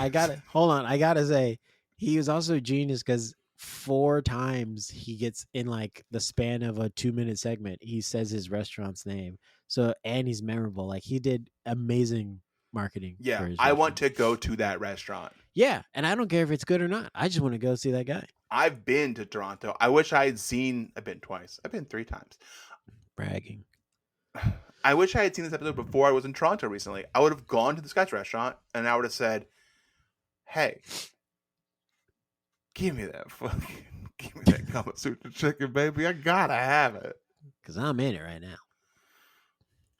gotta hold on. I gotta say, he was also genius because 4 times he gets in like the span of a 2-minute segment, he says his restaurant's name. So and he's memorable. Like he did amazing marketing. for
Yeah,
his
I want
restaurant.
to go to that restaurant.
Yeah, and I don't care if it's good or not. I just want to go see that guy.
I've been to Toronto. I wish I had seen. I've been twice. I've been 3 times.
Bragging.
I wish I had seen this episode before I was in Toronto recently. I would have gone to this guy's restaurant and I would have said, "Hey, give me that Kama Sutra chicken, baby. I gotta have it."
Because I'm in it right now.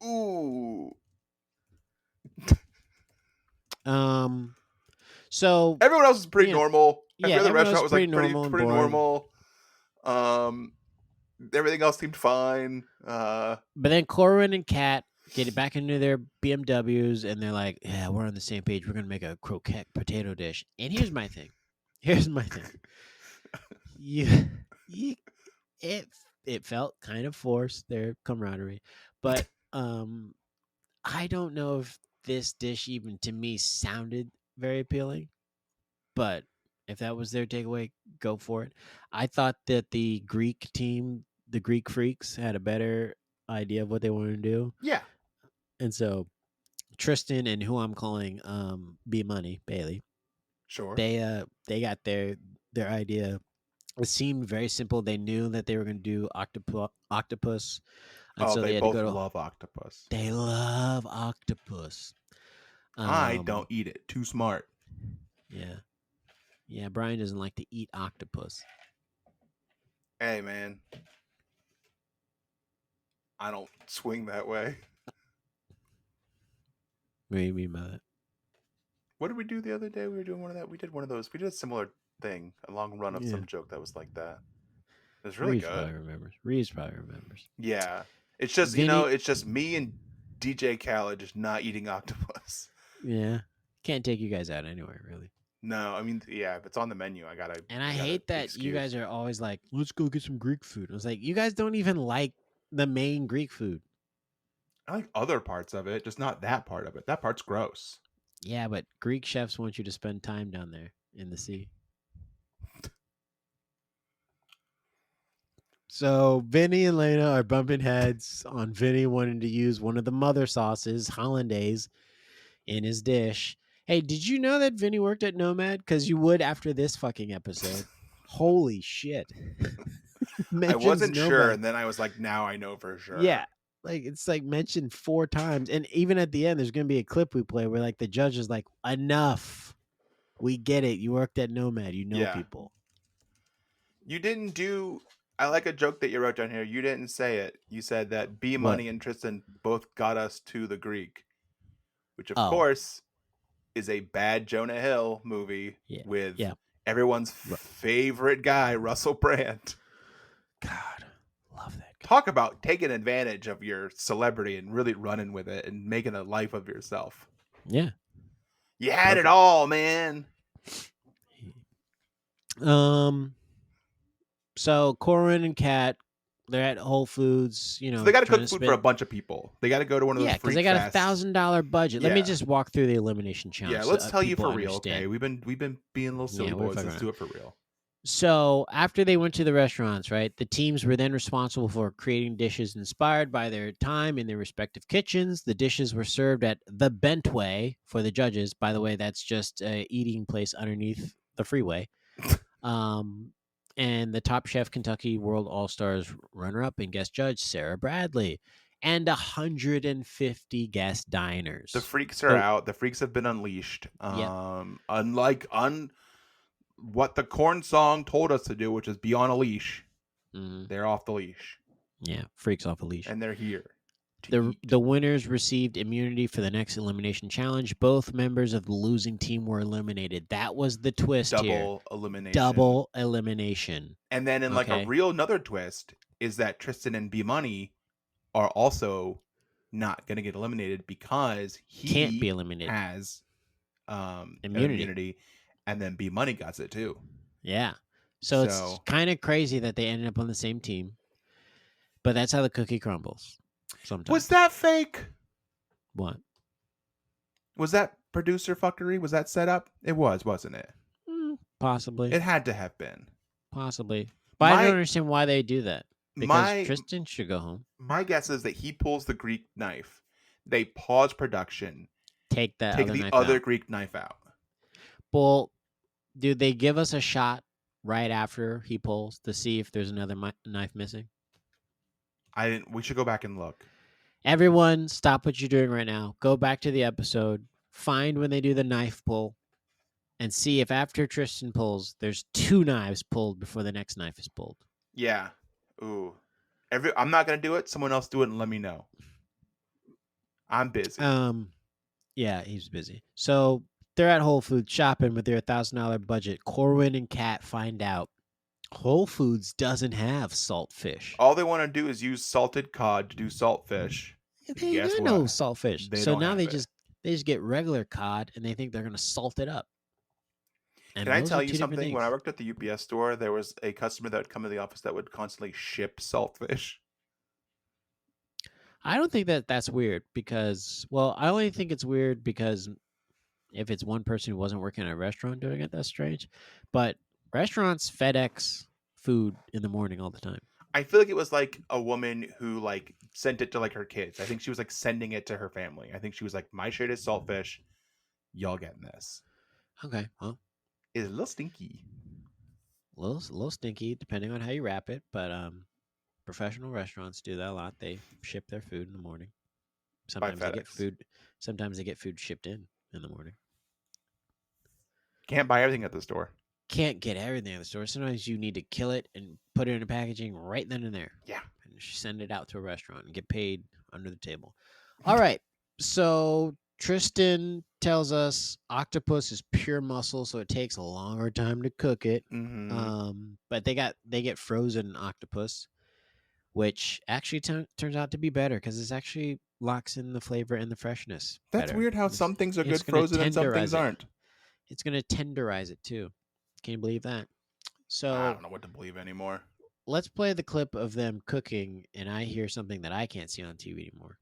Ooh.
So
Everyone else is pretty
Yeah.
normal. Every
Yeah,
other
everyone else
restaurant
is
was like
pretty normal and
pretty
boring.
normal. Everything else seemed fine.
But then Corwin and Kat get it back into their BMWs, and they're like, "Yeah, we're on the same page. We're gonna make a croquette potato dish." And here's my thing. It felt kind of forced, their camaraderie, but I don't know if this dish even to me sounded very appealing. But if that was their takeaway, go for it. I thought that the Greek team, the Greek freaks, had a better idea of what they wanted to do.
Yeah.
And so Tristan and who I'm calling B Money, Bailey,
Sure.
they got their idea. It seemed very simple. They knew that they were going to do octopus. And so
they
had
both
to go to,
love octopus.
They love octopus.
I don't eat it. Too smart.
Yeah, Bryan doesn't like to eat octopus.
Hey, man. I don't swing that way.
What do you mean by that?
What did we do the other day? We were doing one of that. We did one of those. We did a similar thing, a long run of
Yeah.
some joke that was like that. It was really
Reeves
good.
probably remembers.
Yeah. It's just,
Vinny-
it's just me and DJ Khaled just not eating octopus.
Yeah. Can't take you guys out anywhere, really.
No, I mean, yeah, if it's on the menu, I gotta.
And I
gotta
hate that
excuse.
you guys are always like, "Let's go get some Greek food." I was like, you guys don't even like the main Greek food.
I like other parts of it, just not that part of it. That part's gross.
Yeah, but Greek chefs want you to spend time down there in the sea. So Vinny and Lena are bumping heads on Vinny wanting to use one of the mother sauces, hollandaise, in his dish. Hey, did you know that Vinny worked at Nomad? Because you would after this fucking episode. Holy shit.
I
Mentions
wasn't sure,
Nomad.
and then I was like, now I know for sure.
Yeah. Like it's like mentioned 4 times. And even at the end, there's gonna be a clip we play where like the judge is like, enough. We get it. You worked at Nomad. You know
Yeah.
people.
You didn't do. I like a joke that you wrote down here. You didn't say it. You said that B Money and Tristan both got us to the Greek, which of course is a bad Jonah Hill movie with everyone's favorite guy, Russell Brand.
God, love that guy.
Talk about taking advantage of your celebrity and really running with it and making a life of yourself.
Yeah.
You had it all, man.
So Corin and Kat, they're at Whole Foods, you know.
So they got to cook food for a bunch of people. They got to go to one of those
because they got a $1,000 budget. Let me just walk through the elimination challenge.
Yeah, let's tell you for
understand.
real. Okay, we've been being little silly boys. Let's do it for real.
So after they went to the restaurants, right, the teams were then responsible for creating dishes inspired by their time in their respective kitchens. The dishes were served at the Bentway for the judges. By the way, that's just a eating place underneath the freeway. And the Top Chef Kentucky World All-Stars runner-up and guest judge, Sarah Bradley, and 150 guest diners.
The freaks are out. The freaks have been unleashed. Unlike what the Korn song told us to do, which is be on a leash, they're off the leash.
Yeah, freaks off a leash.
And they're here.
The winners received immunity for the next elimination challenge. Both members of the losing team were eliminated. That was the twist here. Double elimination.
And then in like a real another twist is that Tristan and B Money are also not going to get eliminated because he
can't be eliminated.
Has immunity. And then B Money got it too.
Yeah. So it's kind of crazy that they ended up on the same team. But that's how the cookie crumbles. Sometimes.
Was that fake?
What?
Was that producer fuckery? Was that set up? It was, wasn't it?
Possibly.
It had to have been.
Possibly. But I don't understand why they do that. Because Tristan should go home.
My guess is that he pulls the Greek knife. They pause production.
Take the
other Greek knife out.
Well, do they give us a shot right after he pulls to see if there's another knife missing?
I didn't. We should go back and look.
Everyone, stop what you're doing right now. Go back to the episode. Find when they do the knife pull, and see if after Tristan pulls, there's 2 knives pulled before the next knife is pulled.
Yeah. Ooh. I'm not gonna do it. Someone else do it and let me know. I'm busy.
Yeah, he's busy. So they're at Whole Foods shopping with their $1,000 budget. Corwin and Kat find out Whole Foods doesn't have salt fish.
All they want to do is use salted cod to do salt fish.
They got no salt fish. So now they just get regular cod and they think they're gonna salt it up. And
can I tell you something? When I worked at the UPS store, there was a customer that would come to the office that would constantly ship saltfish.
I don't think that's weird because, well, I only think it's weird because if it's one person who wasn't working at a restaurant doing it, that's strange. But restaurants FedEx food in the morning all the time.
I feel like it was like a woman who like sent it to like her kids. I think she was like sending it to her family. I think she was like, my shit is saltfish. Y'all getting this.
Okay, well.
It's a little stinky.
A little stinky, depending on how you wrap it. But professional restaurants do that a lot. They ship their food in the morning. Sometimes they get food. Sometimes they get food shipped in the morning.
Can't buy everything at the store.
Can't get everything at the store. Sometimes you need to kill it and put it in a packaging right then and there.
Yeah.
And send it out to a restaurant and get paid under the table. All right. So Tristan tells us octopus is pure muscle, so it takes a longer time to cook it.
Mm-hmm.
But they get frozen octopus, which actually turns out to be better because it actually locks in the flavor and the freshness.
That's weird how some things are good frozen and some things aren't.
It's going to tenderize it too. Can you believe that? So
I don't know what to believe anymore.
Let's play the clip of them cooking, and I hear something that I can't see on TV anymore.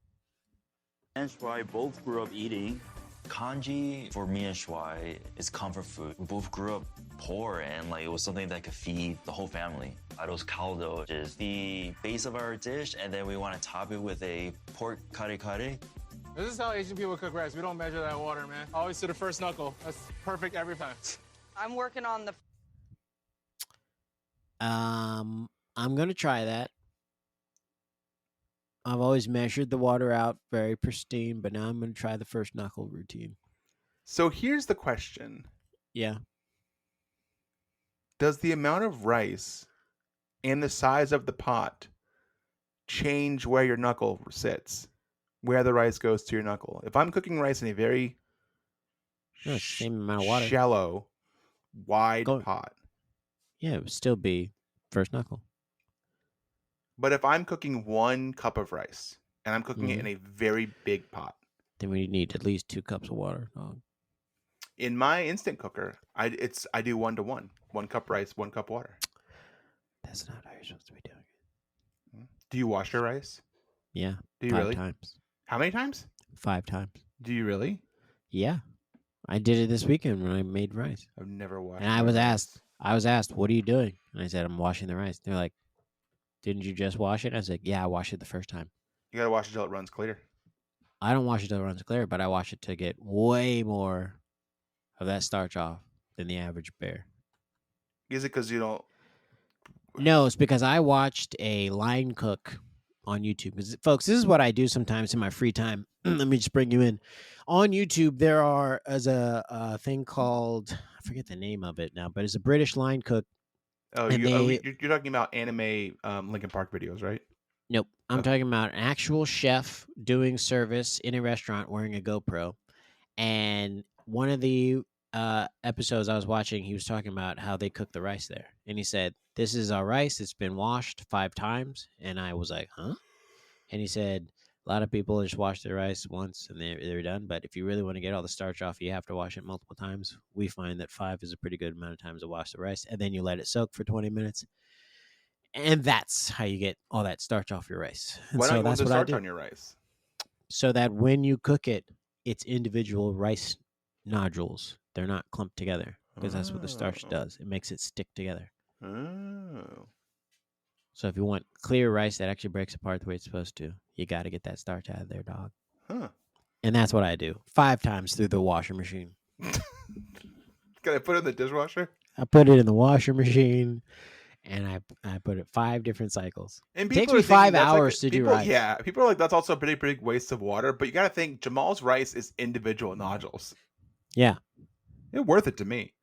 And Shwai both grew up eating. Kanji for me and Shwai is comfort food. We both grew up pour, and like it was something that could feed the whole family. Arroz caldo is the base of our dish, and then we want to top it with a pork kare kare.
This is how Asian people cook rice. We don't measure that water, man. Always to the first knuckle. That's perfect every time.
I'm working on the.
I'm gonna try that. I've always measured the water out very pristine, but now I'm gonna try the first knuckle routine.
So here's the question.
Yeah.
Does the amount of rice and the size of the pot change where your knuckle sits? Where the rice goes to your knuckle? If I'm cooking rice in a very
No, it's the same amount of water.
shallow, wide
Go-
pot.
Yeah, it would still be first knuckle.
But if I'm cooking 1 cup of rice and I'm cooking it in a very big pot,
Then we need at least 2 cups of water. dog.
in my instant cooker, I do 1-to-1. 1 cup rice, 1 cup water.
That's not how you're supposed to be doing it.
Do you wash your rice?
Yeah.
Do you
5
really?
times.
How many times?
5 times.
Do you really?
Yeah. I did it this weekend when I made rice.
I've never washed.
And I
my
was
rice.
asked, what are you doing? And I said, I'm washing the rice. They're like, didn't you just wash it? I was like, yeah, I washed it the first time.
You gotta wash it till it runs clear.
I don't wash it till it runs clear, but I wash it to get way more of that starch off than the average bear.
Is it because you don't?
No, it's because I watched a line cook on YouTube. 'Cause, folks, this is what I do sometimes in my free time. Let me just bring you in. On YouTube, there is a thing called, I forget the name of it now, but it's a British line cook.
Oh,
And
you're talking about anime Linkin Park videos, right?
Nope. I'm
Okay.
talking about an actual chef doing service in a restaurant wearing a GoPro. And one of the episodes I was watching, he was talking about how they cook the rice there. And he said, this is our rice. It's been washed 5 times. And I was like, huh? And he said, a lot of people just wash their rice once and they're done. But if you really want to get all the starch off, you have to wash it multiple times. We find that 5 is a pretty good amount of times to wash the rice. And then you let it soak for 20 minutes. And that's how you get all that starch off your rice. And
Why
so
not you want
that's
the
what I
starch
do.
on your rice?
So that when you cook it, it's individual rice nodules. They're not clumped together because that's what the starch
Oh.
does. It makes it stick together.
Oh.
So if you want clear rice that actually breaks apart the way it's supposed to, you got to get that starch out of there, dog.
Huh.
And that's what I do 5 times through the washer machine.
Can I put it in the dishwasher?
I put it in the washer machine and I put it 5 different cycles.
And
It takes
people
me
are thinking
5
that's
hours to do
people,
rice.
Yeah, people are like, that's also a pretty big waste of water. But you got to think Jamal's rice is individual nodules.
Yeah,
It's worth it to me.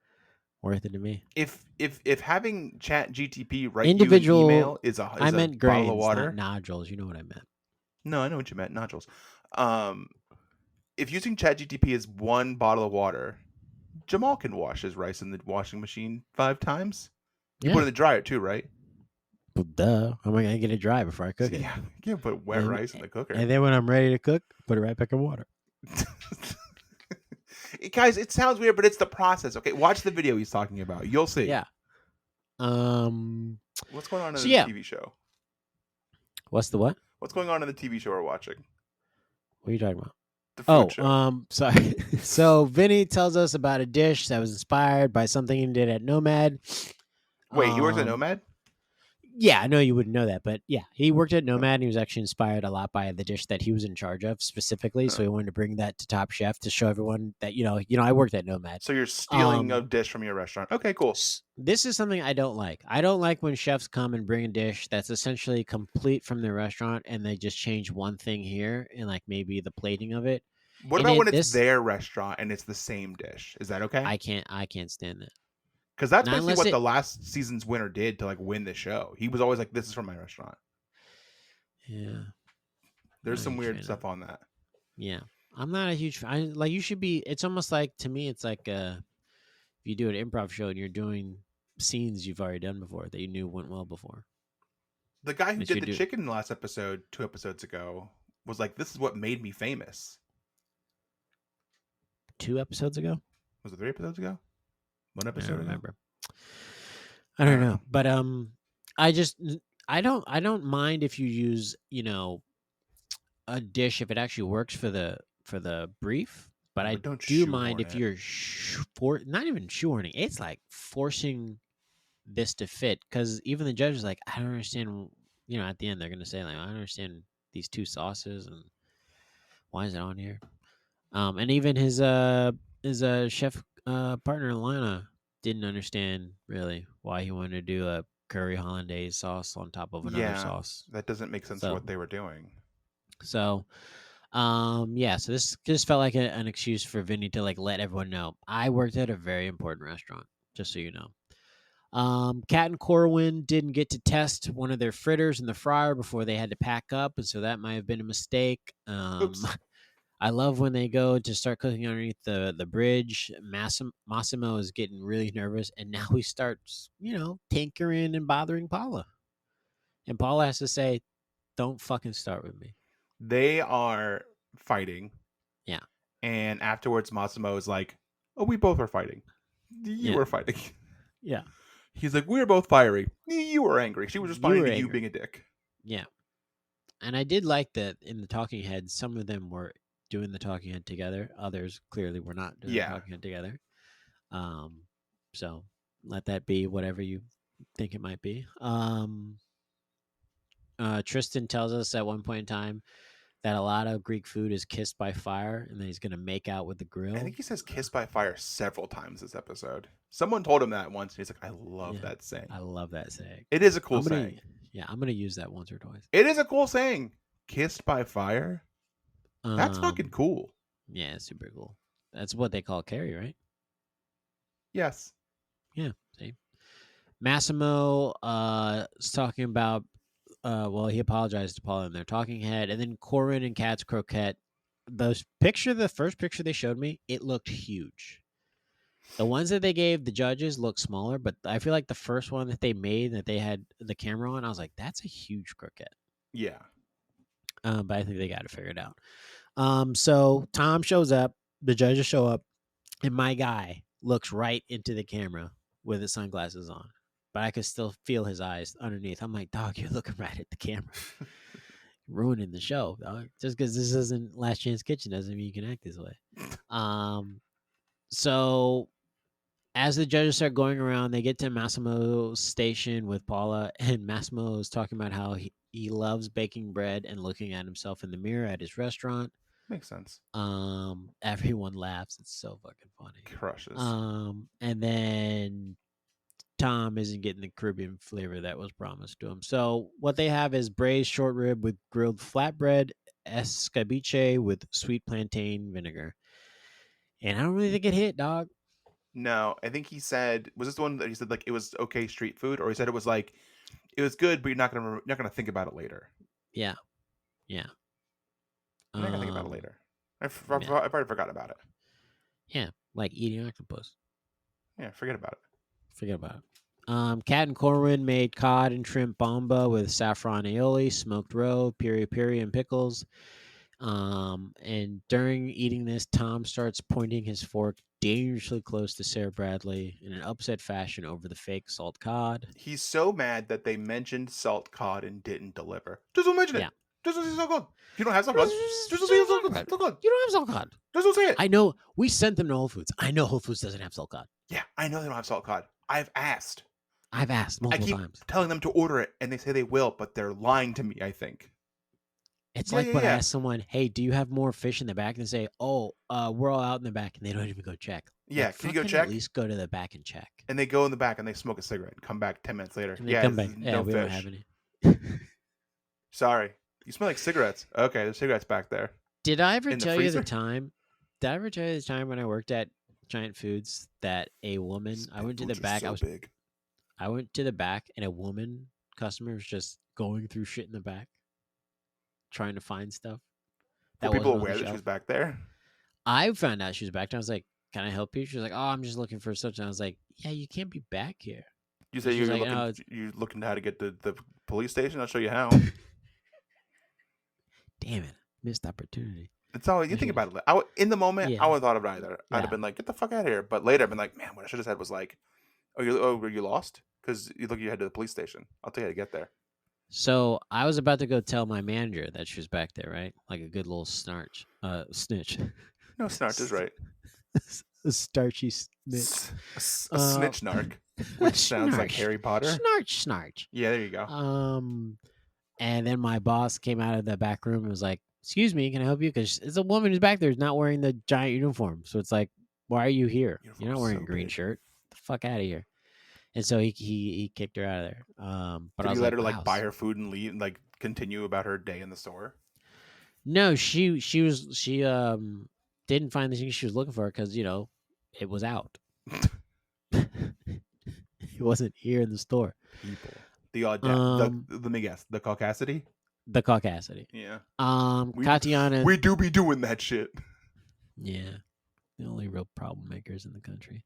worth it to me.
If having Chat GTP write
Individual-
you an email is a
I meant
bottle
grains,
of water.
not nodules. You know what I meant.
No, I know what you meant, nodules. If using ChatGTP is 1 bottle of water, Jamal can wash his rice in the washing machine 5 times. You put it in the dryer too, right?
Well, duh. How am I going to get it dry before I cook it?
Yeah, you can't put wet
And-
rice in the cooker.
And then when I'm ready to cook, put it right back in water.
Guys, it sounds weird, but it's the process. Okay, watch the video he's talking about. You'll see.
Yeah.
What's going on in
So
the
yeah.
TV show?
What's the what?
What's going on in the TV show we're watching?
What are you talking about?
The food
Oh,
show.
sorry. So Vinny tells us about a dish that was inspired by something he did at Nomad.
Wait, he works at
Um,
Nomad?
Yeah, I know you wouldn't know that, but yeah, he worked at Nomad and he was actually inspired a lot by the dish that he was in charge of specifically. So he wanted to bring that to Top Chef to show everyone that, I worked at Nomad.
So you're stealing a
um,
dish from your restaurant. Okay, cool.
This is something I don't like. I don't like when chefs come and bring a dish that's essentially complete from their restaurant and they just change one thing here and like maybe the plating of it.
What
And
about
it-
when it's
this-
their restaurant and it's the same dish? Is that okay?
I can't stand that.
Because that's
Not
basically
unless
what
it-
the last season's winner did to like win the show. He was always like, "This is from my restaurant."
Yeah.
There's
Not
some
a huge
weird
fan of
stuff on that.
Yeah. I'm not a huge fan. Like you should be. It's almost like to me, it's like if you do an improv show and you're doing scenes you've already done before that you knew went well before.
The guy who
Yes,
did
you
the
do.
chicken last episode, 2 episodes ago, was like, "This is what made me famous."
2 episodes ago.
Was it 3 episodes ago? 1
I
episode
don't
ago?
remember. I don't know, but I don't mind if you use a dish if it actually works for the brief. But
Yeah,
I
but don't
do mind
shoehorn
if
it.
you're not even shoehorning. It's like forcing this to fit, because even the judge is like, I don't understand. At the end they're gonna say like, I don't understand these two sauces and why is it on here. And even his chef partner Lana didn't understand really why he wanted to do a curry hollandaise sauce on top of another
Yeah,
sauce.
that doesn't make sense for
So
what they were doing.
so yeah, so this just felt like an excuse for Vinny to like let everyone know I worked at a very important restaurant, just so you know. Kat and Corwin didn't get to test one of their fritters in the fryer before they had to pack up, and so that might have been a mistake.
Oops.
I love when they go to start cooking underneath the bridge. Massimo is getting really nervous, and now he starts, tinkering and bothering Paula. And Paula has to say, "Don't fucking start with me."
They are fighting.
Yeah.
And afterwards, Massimo is like, "Oh, we both are fighting. You
Yeah.
were fighting."
Yeah.
He's like, "We were both fiery. You were angry. She was
You
responding
were
to you
angry.
being a dick."
Yeah. And I did like that in the talking heads, some of them were doing the talking head together. Others clearly were not doing the
Yeah.
talking head together. So let that be whatever you think it might be. Tristan tells us at one point in time that a lot of Greek food is kissed by fire, and that he's going to make out with the grill.
I think he says "kiss by fire" several times this episode. Someone told him that once, and he's like, "I love
Yeah,
that saying."
I love that saying.
It is a cool
I'm gonna,
saying.
yeah, I'm gonna use that once or twice.
It is a cool saying. "Kissed by fire." That's fucking
Um,
cool.
yeah, it's super cool. That's what they call Carrie, right?
Yes.
Yeah. See, Massimo is talking about. Well, he apologized to Paula in their talking head, and then Corin and Kat's croquette. The first picture they showed me, it looked huge. The ones that they gave the judges look smaller, but I feel like the first one that they made that they had the camera on, I was like, that's a huge croquette.
Yeah.
But I think they got to figure it out. So Tom shows up, the judges show up, and my guy looks right into the camera with his sunglasses on. But I could still feel his eyes underneath. I'm like, dog, you're looking right at the camera. Ruining the show, dog. Just because this isn't Last Chance Kitchen doesn't mean you can act this way. So as the judges start going around, they get to Massimo's station with Paula, and Massimo is talking about how he loves baking bread and looking at himself in the mirror at his restaurant.
Makes sense.
Everyone laughs. It's so fucking funny.
Crushes.
And then Tom isn't getting the Caribbean flavor that was promised to him. So what they have is braised short rib with grilled flatbread, escabeche with sweet plantain vinegar. And I don't really think it hit, dog.
No, I think he said, was this the one that he said like it was okay street food, or he said it was like it was good, but you're not gonna think about it later.
Yeah. Yeah.
You're not gonna think about it later. I've
yeah.
already forgot about it.
Yeah, like eating octopus.
Yeah, forget about it.
Forget about it. Kat and Corwin made cod and shrimp bomba with saffron aioli, smoked roe, piri piri, and pickles. And during eating this, Tom starts pointing his fork dangerously close to Sarah Bradley in an upset fashion over the fake salt cod.
He's so mad that they mentioned salt cod and didn't deliver. Just don't mention it.
Yeah.
Just don't say salt cod. If you don't have salt cod, just don't say salt cod.
You don't have salt cod.
Just don't say it.
I know. We sent them to Whole Foods. I know Whole Foods doesn't have salt cod.
Yeah, I know they don't have salt cod. I've asked.
I've asked
I
multiple
keep
times.
telling them to order it, and they say they will, but they're lying to me, I think.
It's
Yeah,
like
yeah,
when I
yeah.
ask someone, "Hey, do you have more fish in the back?" And they say, "Oh, we're all out in the back," and they don't even go check.
Yeah,
Like,
can you go
fucking
check?
At least go to the back and check.
And they go in the back and they smoke a cigarette and come back 10 minutes later.
And they
Yeah,
come
this
back.
is
Yeah,
no
we
fish.
don't have any.
Sorry. You smell like cigarettes. Okay, there's cigarettes back there.
Did I ever
In the
tell you the
freezer?
time? Did I ever tell you the time when I worked at Giant Foods that a woman? I went to the back.
So big.
I went to the back, and a woman customer was just going through shit in the back, trying to find stuff.
Were
That
people
wasn't on the
aware that she
shelf.
was back there?
I found out she was back there. I was like, "Can I help you?" She was like, "Oh, I'm just looking for such." And I was like, "Yeah, you can't be back here."
You say
She was
you're
like,
looking,
"No,
you're looking to how to get to the police station? I'll show you how.
damn it, missed opportunity."
It's all you think about it. In the moment,
Yeah.
I wouldn't thought of it either. I'd
Yeah.
have been like, "Get the fuck out of here!" But later, I've been like, "Man, what I should have said was like, were you lost? Because you look, you head to the police station. I'll tell you how to get there."
So I was about to go tell my manager that she was back there, right? Like a good little snitch.
No, snarch is right.
A starchy snitch.
A snitch narc, which sounds like
Snarch.
Harry Potter.
Snarch.
Yeah, there you go.
And then my boss came out of the back room and was like, "Excuse me, can I help you?" Because it's a woman who's back there who's not wearing the giant uniform. So it's like, why are you here? You're not
Uniform's
wearing
so
a green
big.
shirt. The fuck out of here. And so he kicked her out of there. But
Did
I was
you let
like,
her like
wow.
buy her food and leave, like continue about her day in the store?
No, she didn't find the thing she was looking for because it was out. It wasn't here in the store.
People. The let me guess. The caucasity?
The caucasity.
Yeah.
Katiana.
We do be doing that shit.
Yeah. The only real problem makers in the country.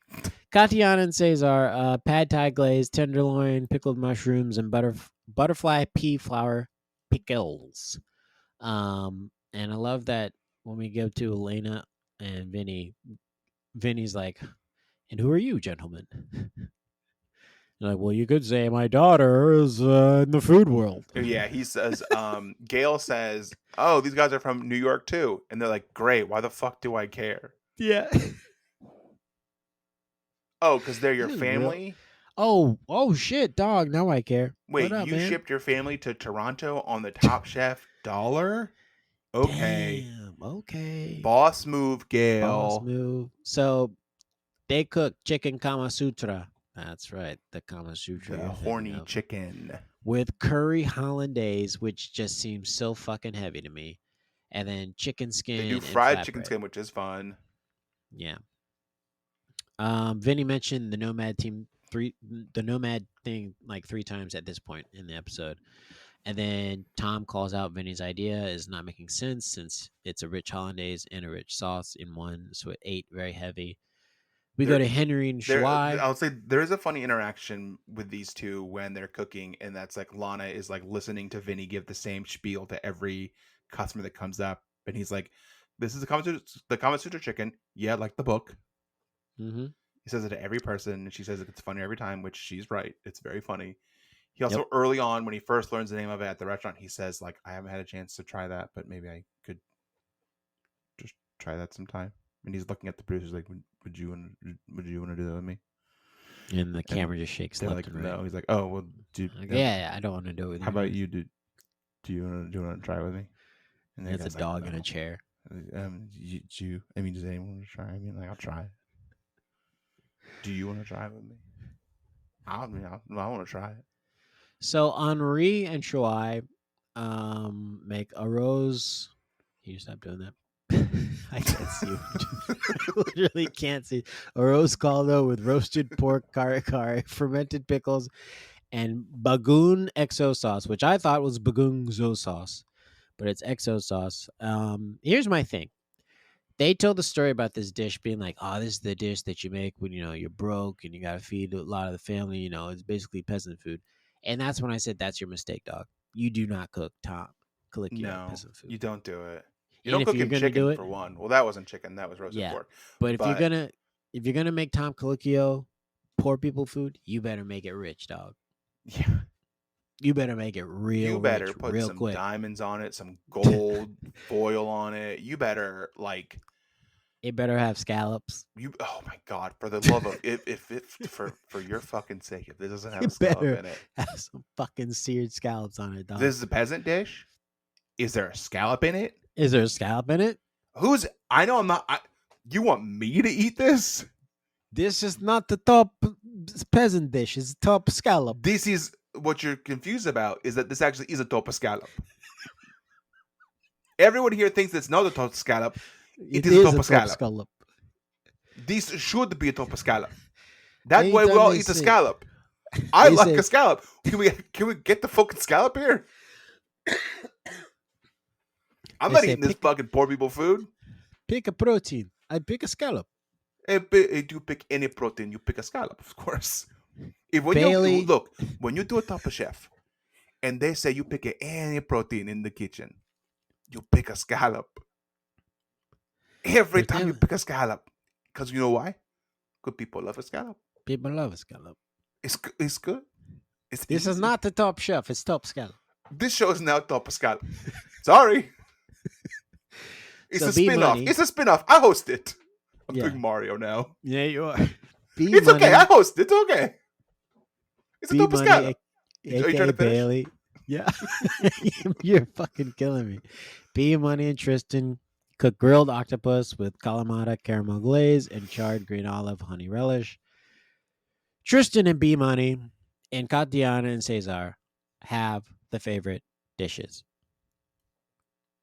Katiana and Cesar, pad thai glaze, tenderloin, pickled mushrooms, and butterfly pea flower pickles. And I love that when we go to Elena and Vinny, Vinny's like, "And who are you, gentlemen?" They're like, well, you could say my daughter is in the food world.
Yeah, he says, Gail says, oh, these guys are from New York too. And they're like, great, why the fuck do I care?
Yeah.
Oh, because they're your
This is
family?
Oh shit, dog. Now I care.
Wait,
What up,
you
man?
shipped your family to Toronto on the Top Chef dollar? Okay.
Damn, okay.
Boss move, Gail.
Boss move. So they cook chicken Kama Sutra. That's right, the Kama Sutra.
The
you're thinking
horny
of.
chicken.
With curry hollandaise, which just seems so fucking heavy to me. And then chicken skin.
They do
and
fried chicken
flatbread.
skin, which is fun.
Yeah. Vinny mentioned the Nomad thing like 3 times at this point in the episode. And then Tom calls out Vinny's idea is not making sense since it's a rich hollandaise and a rich sauce in one, so it ate very heavy. We go to Henry and Shuai.
I'll say there is a funny interaction with these two when they're cooking, and that's like Lana is like listening to Vinny give the same spiel to every customer that comes up, and he's like, "This is the Kama Sutra chicken. Yeah, like the book."
Mm-hmm.
He says it to every person, and she says it's funny every time, which she's right. It's very funny. He also early on when he first learns the name of it at the restaurant, he says like, "I haven't had a chance to try that, but maybe I could just try that sometime." And he's looking at the producers like, "Would you want to do that with me?"
And the camera just shakes
They're
left
like,
and right.
"No." He's like, "Oh well, dude.
Like, yeah, I don't want to do it with you.
How about you? Do you want to try with me?" And the
It's a
guy's like,
dog in
"No."
a chair.
Does anyone want to try? I mean, like, I'll try it. Do you want to try it with me? I want to try it.
So Henri and Shuai make a rose. Can you stop doing that? I can't see. I literally can't see. A rose caldo with roasted pork, kare kare, fermented pickles, and bagoon exo sauce, which I thought was bagoon zo sauce, but it's exo sauce. Here's my thing. They told the story about this dish being like, oh, this is the dish that you make when you're broke and you gotta feed a lot of the family. It's basically peasant food, and that's when I said that's your mistake, dog. You do not cook Tom Colicchio
No,
peasant food.
you don't do it. You
And
don't
if
cook
you're
him
gonna
chicken
do it-
for one. Well, that wasn't chicken. That was roasted
Yeah.
pork.
But if you're gonna make Tom Colicchio poor people food, you better make it rich, dog.
Yeah.
You better make it real.
You better
rich,
put
real
some
quick.
diamonds on it, some gold foil on it. You better like.
It better have scallops.
Oh my god! For the love of if for your fucking sake, if this doesn't have a
It
scallop
better
in it,
have some fucking seared scallops on it, dog.
this is a peasant dish. Is there a scallop in it?
Is there a scallop in it?
I know I'm not. You want me to eat this?
This is not the top peasant dish. It's the top scallop.
This is what you're confused about. Is that this actually is a topa scallop? Everyone here thinks it's not a topa scallop. It is a topa scallop. This should be a topa scallop. That's why we
Anytime
all
they
eat a
say-
scallop. I
they
like
say-
a scallop. Can we get the fucking scallop here? I'm
They
not
say
eating this
pick-
fucking poor people food.
Pick a protein. I pick a scallop.
If you pick any protein, you pick a scallop, of course.
Bailey-
When you do a Top Chef, and they say you pick any protein in the kitchen, you pick a scallop. Every
But
time you
then-
pick a scallop, because you know why? Good people love a scallop.
People love a scallop.
It's good. It's
This is
easy.
not the top chef. It's top scallop.
This show is now Top Scallop. Sorry. It's
So
a
B
spin-off.
Money.
It's a spin-off. I host it. I'm
Yeah.
doing Mario now.
Yeah, you are. B
It's
Money.
okay. I host it. It's okay. It's a
B
dope
Money,
scala. Are you
aka
trying to finish?
Bailey. Yeah, you're fucking killing me. B Money and Tristan cook grilled octopus with Kalamata caramel glaze and charred green olive honey relish. Tristan and B Money and Katiana and Cesar have the favorite dishes.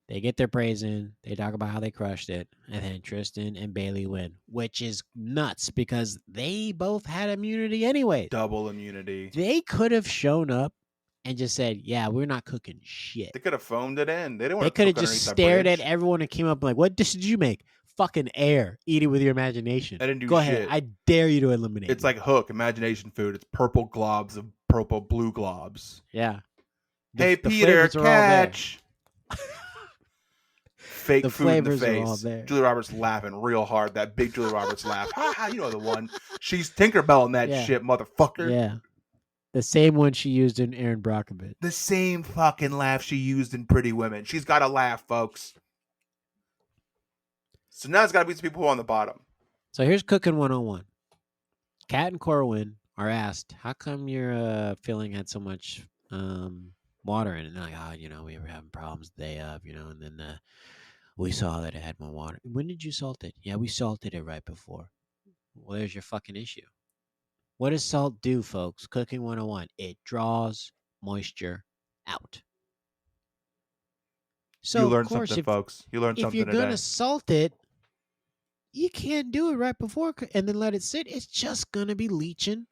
They get their praise in. They talk about how they crushed it. And then Tristan and Bailey win, which is nuts because they both had immunity anyway.
Double immunity.
They could have shown up and just said, yeah, we're not cooking shit.
They could have phoned it in. They didn't
They
want to
could have
cook
just
underneath that
stared at
bridge.
everyone and came up like, what dish did you make? Fucking air. Eat it with your imagination.
I didn't do
Go
shit.
ahead. I dare you to eliminate
It's
me.
like Hook, imagination food. It's purple globs of purple blue globs.
Yeah.
Hey,
The
Peter,
flavors are all there.
catch. Fake
The
food in the
flavors are all
face.
there.
Julia Roberts laughing real hard. That big Julia Roberts laugh. Ha ha, you know the one. She's Tinkerbell in that
Yeah.
shit, motherfucker.
Yeah. The same one she used in Aaron Brockovich.
The same fucking laugh she used in Pretty Women. She's got a laugh, folks. So now it's got to be some people on the bottom.
So here's Cooking 101. Kat and Corwin are asked, how come your filling had so much water in it? And they're like, oh, we were having problems the day of, and then we saw that it had more water. When did you salt it? Yeah, we salted it right before. Well, there's your fucking issue. What does salt do, folks? Cooking 101. It draws moisture out. So,
you learned
of course,
something, folks. You learned
if
something
you're
today.
going to salt it, you can't do it right before and then let it sit. It's just going to be leaching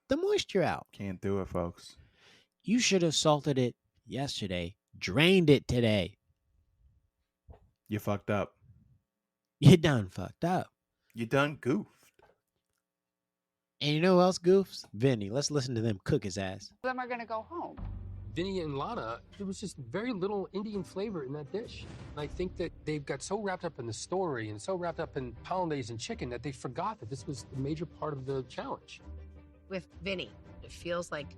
the moisture out.
Can't do it, folks.
You should have salted it yesterday, drained it today.
You fucked up.
You done fucked up.
You done goofed.
And you know who else goofs? Vinny. Let's listen to them cook his ass.
Them are going to go home.
Vinny and Lana, there was just very little Indian flavor in that dish. And I think that they've got so wrapped up in the story and so wrapped up in hollandaise and chicken that they forgot that this was a major part of the challenge.
With Vinny, it feels like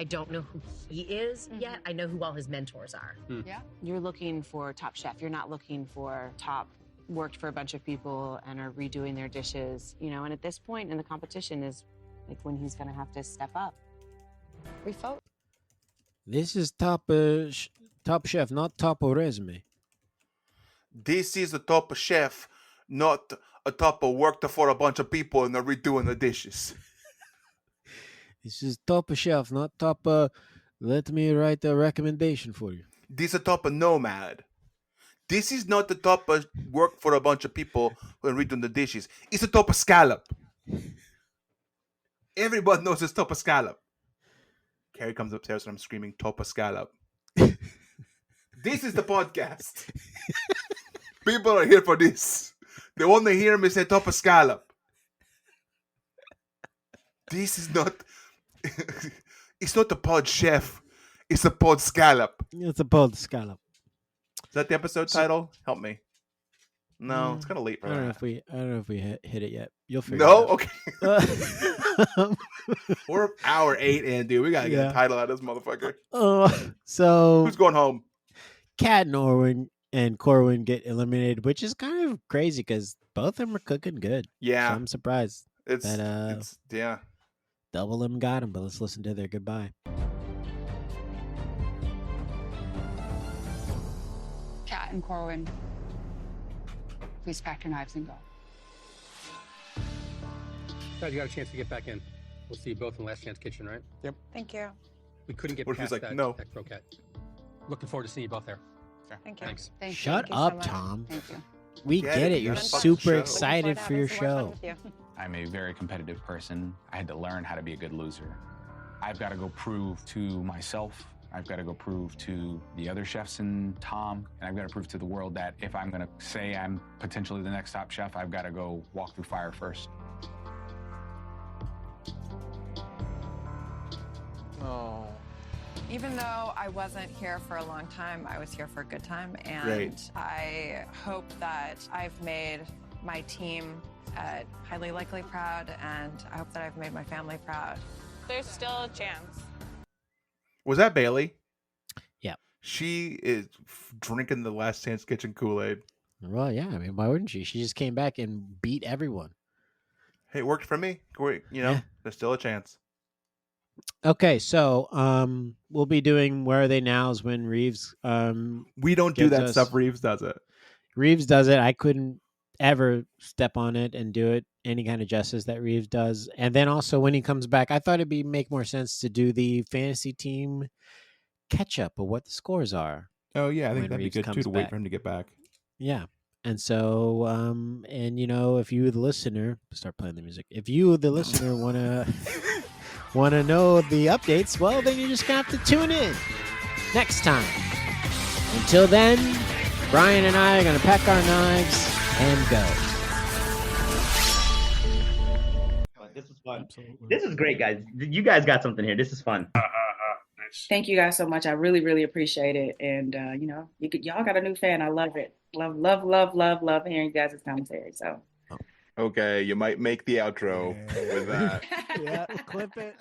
I don't know who he is yet. I know who all his mentors are.
Yeah.
You're looking for top chef. You're not looking for top worked for a bunch of people and are redoing their dishes, and at this point in the competition is like when he's going to have to step up.
We felt.
This is top chef, not top of resume.
This is a top chef, not a top of worked for a bunch of people and they're redoing the dishes.
This is top chef, not top. Let me write a recommendation for you.
This is a top of nomad. This is not the top of work for a bunch of people who are redoing the dishes. It's a top of scallop. Everybody knows it's top of scallop. Carrie comes upstairs and I'm screaming top of scallop. This is the podcast. People are here for this. They want to hear me say top of scallop. This is not. It's not a pod chef. It's a pod scallop.
It's a pod scallop.
Is that the episode title? Help me. No, it's kind of late for
I don't know
that.
if we hit it yet. You'll figure
No?
it
Okay.
out.
We're hour 8 in, dude. We got to get
Yeah.
a title out of this motherfucker.
So
Who's going home?
Kat and Corwin get eliminated, which is kind of crazy because both of them are cooking good.
Yeah.
So I'm surprised.
It's,
But,
it's yeah.
Double them got them, but let's listen to their goodbye.
Kat and Corwin, please pack your knives and go.
Guys, you got a chance to get back in. We'll see you both in Last Chance Kitchen, right?
Yep.
Thank you.
We couldn't get
What if he's
past
like,
that,
no?
that croquette. Looking forward to seeing you both there.
Thank you.
Thanks.
Thank you.
Shut
Thank you so
up,
much.
Tom.
Thank you.
We
Get
get
it,
it.
you
You're
got a fucking
super
show.
excited for your show.
I'm a very competitive person. I had to learn how to be a good loser. I've got to go prove to myself, I've got to go prove to the other chefs and Tom, and I've got to prove to the world that if I'm going to say I'm potentially the next top chef, I've got to go walk through fire first.
Oh.
Even though I wasn't here for a long time, I was here for a good time. And
Great.
I hope that I've made my team highly likely proud, and I hope that I've made my family proud.
There's still a chance.
Was that Bailey?
Yeah.
She is drinking the Last Chance Kitchen Kool-Aid.
Well, yeah. I mean, why wouldn't she? She just came back and beat everyone.
Hey, it worked for me. You know,
Yeah.
there's still a chance.
Okay, so we'll be doing Where Are They Nows when Reaves
We don't do
gives
that
us-
stuff. Reaves does it.
Reaves does it. I couldn't ever step on it and do it any kind of justice that Reaves does. And then also when he comes back, I thought it'd make more sense to do the fantasy team catch up of what the scores are.
Oh yeah, I think
when
that'd be
Reaves
good too
comes
to wait
back.
for him to get back.
Yeah. And so and you know, if you the listener start playing the music, if you the listener wanna know the updates, well then you're just gonna have to tune in next time. Until then, Bryan and I are gonna pack our knives and go.
This is fun. This is great, guys. You guys got something here. This is fun.
Thank you guys so much. I really, really appreciate it. And you know, y'all got a new fan. I love it. Love hearing you guys' commentary. So
Okay, you might make the outro with that.
Yeah, clip it.